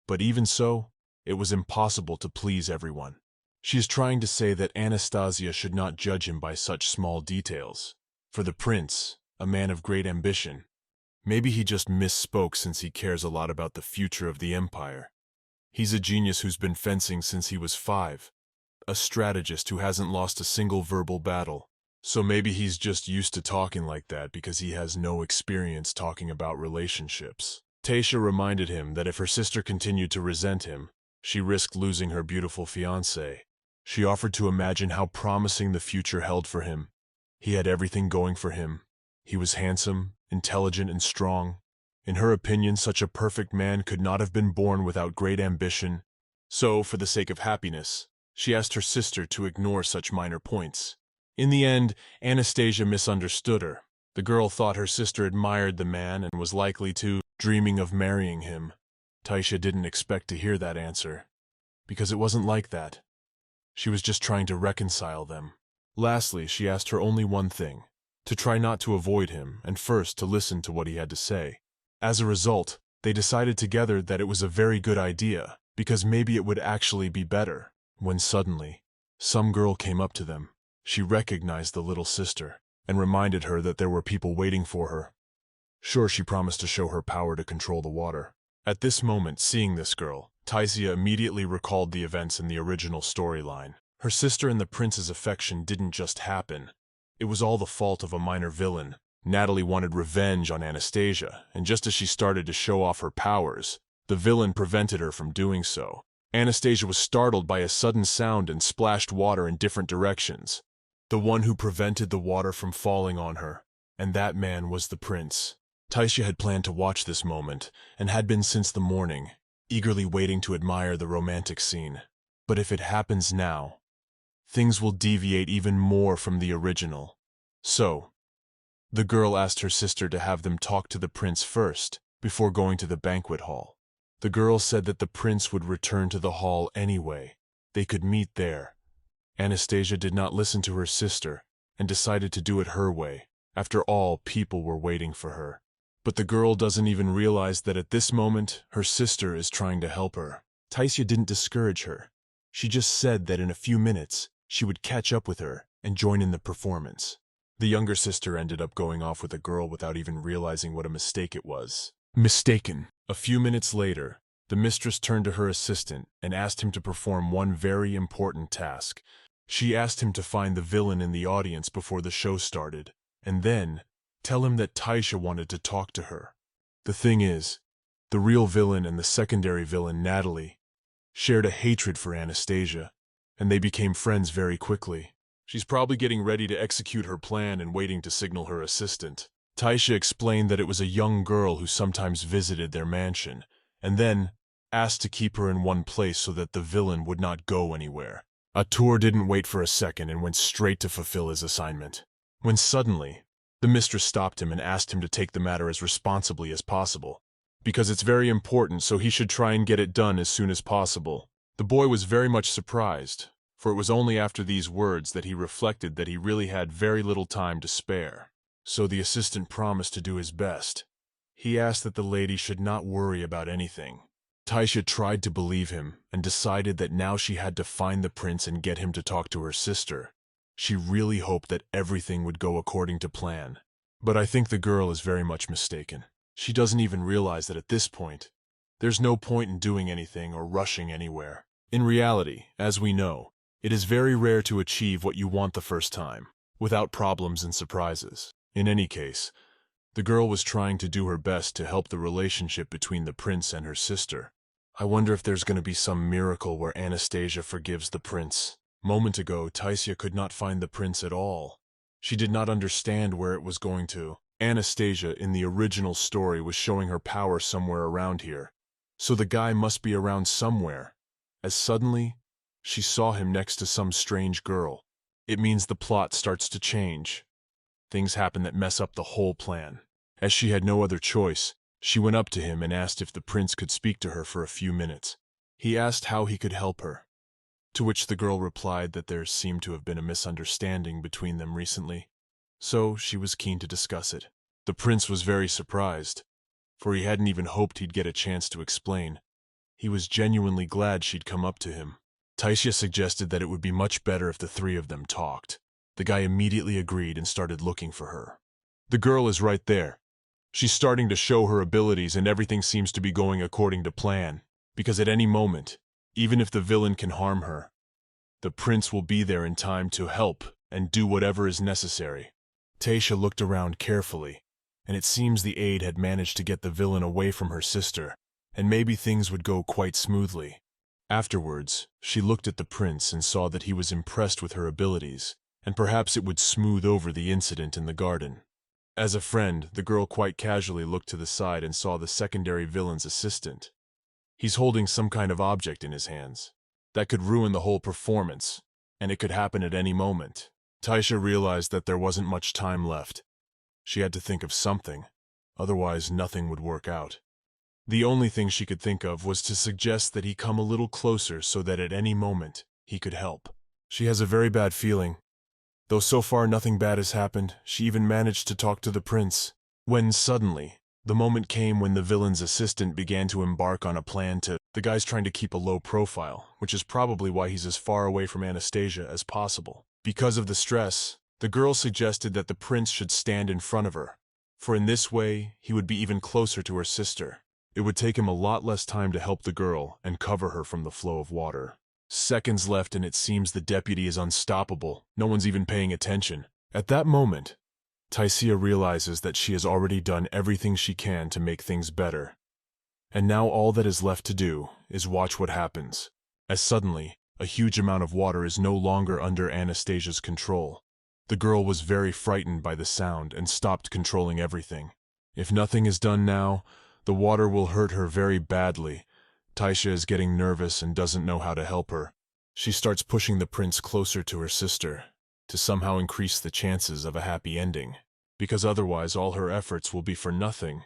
But even so, it was impossible to please everyone. She is trying to say that Anastasia should not judge him by such small details. For the prince, a man of great ambition, maybe he just misspoke since he cares a lot about the future of the empire. He's a genius who's been fencing since he was 5, a strategist who hasn't lost a single verbal battle. So maybe he's just used to talking like that because he has no experience talking about relationships. Taisia reminded him that if her sister continued to resent him, she risked losing her beautiful fiancé. She offered to imagine how promising the future held for him. He had everything going for him. He was handsome, intelligent, and strong. In her opinion, such a perfect man could not have been born without great ambition. So, for the sake of happiness, she asked her sister to ignore such minor points. In the end, Anastasia misunderstood her. The girl thought her sister admired the man and was likely to, dreaming of marrying him. Taisia didn't expect to hear that answer, because it wasn't like that. She was just trying to reconcile them. Lastly, she asked her only one thing, to try not to avoid him and first to listen to what he had to say. As a result, they decided together that it was a very good idea, because maybe it would actually be better. When suddenly, some girl came up to them. She recognized the little sister and reminded her that there were people waiting for her. Sure, she promised to show her power to control the water. At this moment, seeing this girl, Taisia immediately recalled the events in the original storyline. Her sister and the prince's affection didn't just happen. It was all the fault of a minor villain. Natalie wanted revenge on Anastasia, and just as she started to show off her powers, the villain prevented her from doing so. Anastasia was startled by a sudden sound and splashed water in different directions. The one who prevented the water from falling on her, and that man was the prince. Taisia had planned to watch this moment, and had been since the morning, eagerly waiting to admire the romantic scene. But if it happens now, things will deviate even more from the original. So, the girl asked her sister to have them talk to the prince first, before going to the banquet hall. The girl said that the prince would return to the hall anyway. They could meet there. Anastasia did not listen to her sister, and decided to do it her way. After all, people were waiting for her. But the girl doesn't even realize that at this moment, her sister is trying to help her. Taisia didn't discourage her. She just said that in a few minutes, she would catch up with her and join in the performance. The younger sister ended up going off with a girl without even realizing what a mistake it was. Mistaken. A few minutes later, the mistress turned to her assistant and asked him to perform one very important task. She asked him to find the villain in the audience before the show started, and then tell him that Taisia wanted to talk to her. The thing is, the real villain and the secondary villain, Natalie, shared a hatred for Anastasia, and they became friends very quickly. She's probably getting ready to execute her plan and waiting to signal her assistant. Taisia explained that it was a young girl who sometimes visited their mansion, and then asked to keep her in one place so that the villain would not go anywhere. Atur didn't wait for a second and went straight to fulfill his assignment, when suddenly, the mistress stopped him and asked him to take the matter as responsibly as possible, because it's very important, so he should try and get it done as soon as possible. The boy was very much surprised, for it was only after these words that he reflected that he really had very little time to spare. So the assistant promised to do his best. He asked that the lady should not worry about anything. Taisha tried to believe him and decided that now she had to find the prince and get him to talk to her sister. She really hoped that everything would go according to plan. But I think the girl is very much mistaken. She doesn't even realize that at this point, there's no point in doing anything or rushing anywhere. In reality, as we know, it is very rare to achieve what you want the first time, without problems and surprises. In any case, the girl was trying to do her best to help the relationship between the prince and her sister. I wonder if there's going to be some miracle where Anastasia forgives the prince. Moment ago, Taisha could not find the prince at all. She did not understand where it was going to. Anastasia, in the original story, was showing her power somewhere around here. So the guy must be around somewhere. As suddenly, she saw him next to some strange girl. It means the plot starts to change. Things happen that mess up the whole plan. As she had no other choice, she went up to him and asked if the prince could speak to her for a few minutes. He asked how he could help her, to which the girl replied that there seemed to have been a misunderstanding between them recently, so she was keen to discuss it. The prince was very surprised, for he hadn't even hoped he'd get a chance to explain. He was genuinely glad she'd come up to him. Taisha suggested that it would be much better if the three of them talked. The guy immediately agreed and started looking for her. The girl is right there. She's starting to show her abilities and everything seems to be going according to plan, because at any moment, even if the villain can harm her, the prince will be there in time to help and do whatever is necessary. Taisha looked around carefully, and it seems the aide had managed to get the villain away from her sister, and maybe things would go quite smoothly. Afterwards, she looked at the prince and saw that he was impressed with her abilities, and perhaps it would smooth over the incident in the garden. As a friend, the girl quite casually looked to the side and saw the secondary villain's assistant. He's holding some kind of object in his hands. That could ruin the whole performance, and it could happen at any moment. Taisha realized that there wasn't much time left. She had to think of something, otherwise nothing would work out. The only thing she could think of was to suggest that he come a little closer so that at any moment he could help. She has a very bad feeling. Though so far nothing bad has happened, she even managed to talk to the prince. When suddenly, the moment came when the villain's assistant began to embark on a plan to... The guy's trying to keep a low profile, which is probably why he's as far away from Anastasia as possible. Because of the stress, the girl suggested that the prince should stand in front of her, for in this way, he would be even closer to her sister. It would take him a lot less time to help the girl and cover her from the flow of water. Seconds left and it seems the deputy is unstoppable. No one's even paying attention. At that moment, Taisha realizes that she has already done everything she can to make things better. And now all that is left to do is watch what happens. As suddenly, a huge amount of water is no longer under Anastasia's control. The girl was very frightened by the sound and stopped controlling everything. If nothing is done now, the water will hurt her very badly. Taisha is getting nervous and doesn't know how to help her. She starts pushing the prince closer to her sister, to somehow increase the chances of a happy ending, because otherwise all her efforts will be for nothing.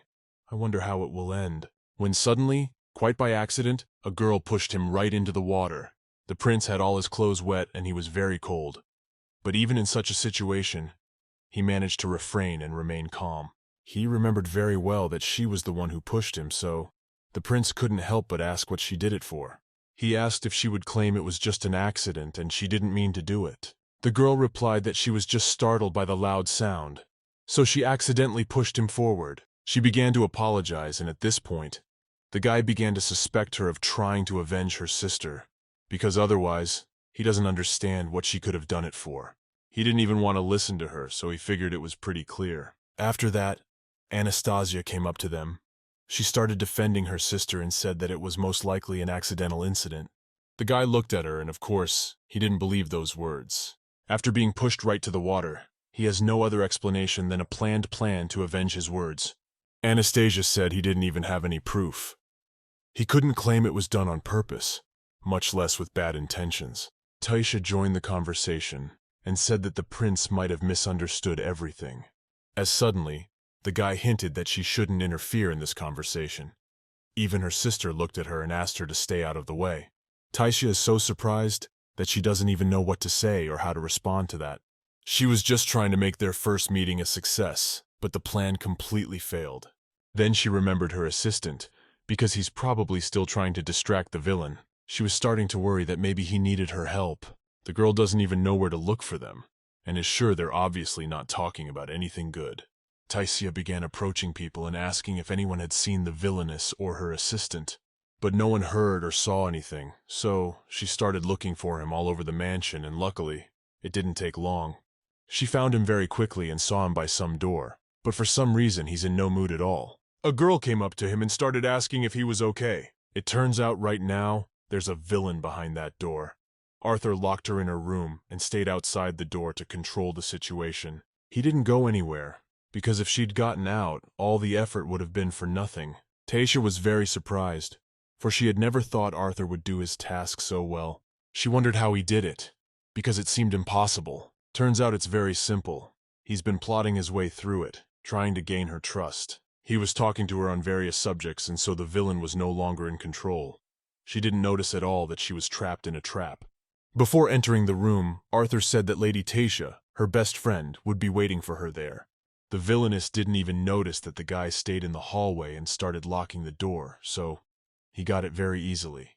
I wonder how it will end. When suddenly, quite by accident, a girl pushed him right into the water. The prince had all his clothes wet and he was very cold. But even in such a situation, he managed to refrain and remain calm. He remembered very well that she was the one who pushed him, so the prince couldn't help but ask what she did it for. He asked if she would claim it was just an accident and she didn't mean to do it. The girl replied that she was just startled by the loud sound, so she accidentally pushed him forward. She began to apologize, and at this point, the guy began to suspect her of trying to avenge her sister, because otherwise, he doesn't understand what she could have done it for. He didn't even want to listen to her, so he figured it was pretty clear. After that, Anastasia came up to them. She started defending her sister and said that it was most likely an accidental incident. The guy looked at her and, of course, he didn't believe those words. After being pushed right to the water, he has no other explanation than a planned plan to avenge his words. Anastasia said he didn't even have any proof. He couldn't claim it was done on purpose, much less with bad intentions. Taisha joined the conversation and said that the prince might have misunderstood everything. As suddenly, the guy hinted that she shouldn't interfere in this conversation. Even her sister looked at her and asked her to stay out of the way. Taisha is so surprised that she doesn't even know what to say or how to respond to that. She was just trying to make their first meeting a success, but the plan completely failed. Then she remembered her assistant, because he's probably still trying to distract the villain. She was starting to worry that maybe he needed her help. The girl doesn't even know where to look for them, and is sure they're obviously not talking about anything good. Taisha began approaching people and asking if anyone had seen the Villainess or her assistant. But no one heard or saw anything, so she started looking for him all over the mansion, and luckily, it didn't take long. She found him very quickly and saw him by some door, but for some reason he's in no mood at all. A girl came up to him and started asking if he was okay. It turns out right now, there's a villain behind that door. Arthur locked her in her room and stayed outside the door to control the situation. He didn't go anywhere, because if she'd gotten out, all the effort would have been for nothing. Taisha was very surprised, for she had never thought Arthur would do his task so well. She wondered how he did it, because it seemed impossible. Turns out it's very simple. He's been plotting his way through it, trying to gain her trust. He was talking to her on various subjects, and so the villain was no longer in control. She didn't notice at all that she was trapped in a trap. Before entering the room, Arthur said that Lady Taisha, her best friend, would be waiting for her there. The Villainess didn't even notice that the guy stayed in the hallway and started locking the door, so he got it very easily.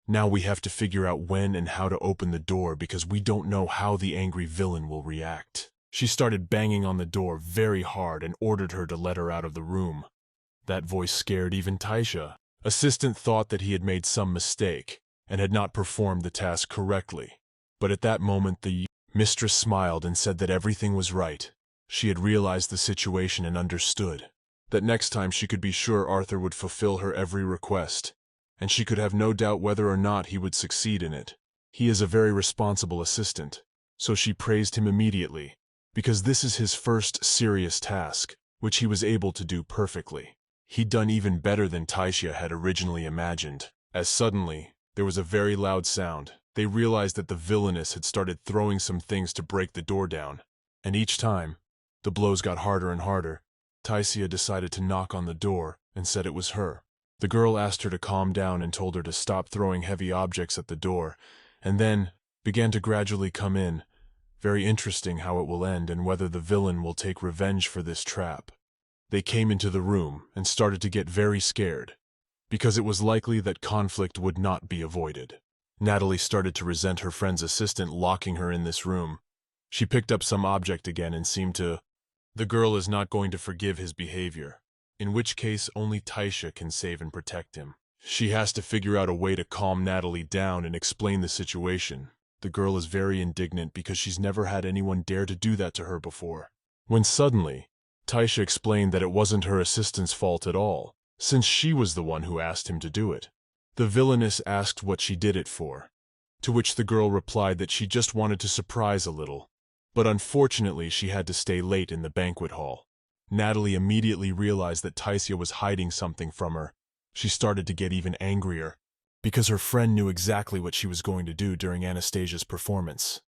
Now we have to figure out when and how to open the door because we don't know how the angry villain will react. She started banging on the door very hard and ordered her to let her out of the room. That voice scared even Taisha. Assistant thought that he had made some mistake and had not performed the task correctly. But at that moment the mistress smiled and said that everything was right. She had realized the situation and understood that next time she could be sure Arthur would fulfill her every request, and she could have no doubt whether or not he would succeed in it. He is a very responsible assistant, so she praised him immediately, because this is his first serious task, which he was able to do perfectly. He'd done even better than Taisha had originally imagined. As suddenly, there was a very loud sound. They realized that the Villainess had started throwing some things to break the door down, and each time, the blows got harder and harder. Taisha decided to knock on the door and said it was her. The girl asked her to calm down and told her to stop throwing heavy objects at the door, and then began to gradually come in. Very interesting how it will end and whether the villain will take revenge for this trap. They came into the room and started to get very scared, because it was likely that conflict would not be avoided. Natalie started to resent her friend's assistant locking her in this room. She picked up some object again and seemed to... The girl is not going to forgive his behavior, in which case only Taisha can save and protect him. She has to figure out a way to calm Natalie down and explain the situation. The girl is very indignant because she's never had anyone dare to do that to her before. When suddenly, Taisha explained that it wasn't her assistant's fault at all, since she was the one who asked him to do it. The Villainess asked what she did it for, to which the girl replied that she just wanted to surprise a little, but unfortunately she had to stay late in the banquet hall. Natalie immediately realized that Taisha was hiding something from her. She started to get even angrier, because her friend knew exactly what she was going to do during Anastasia's performance.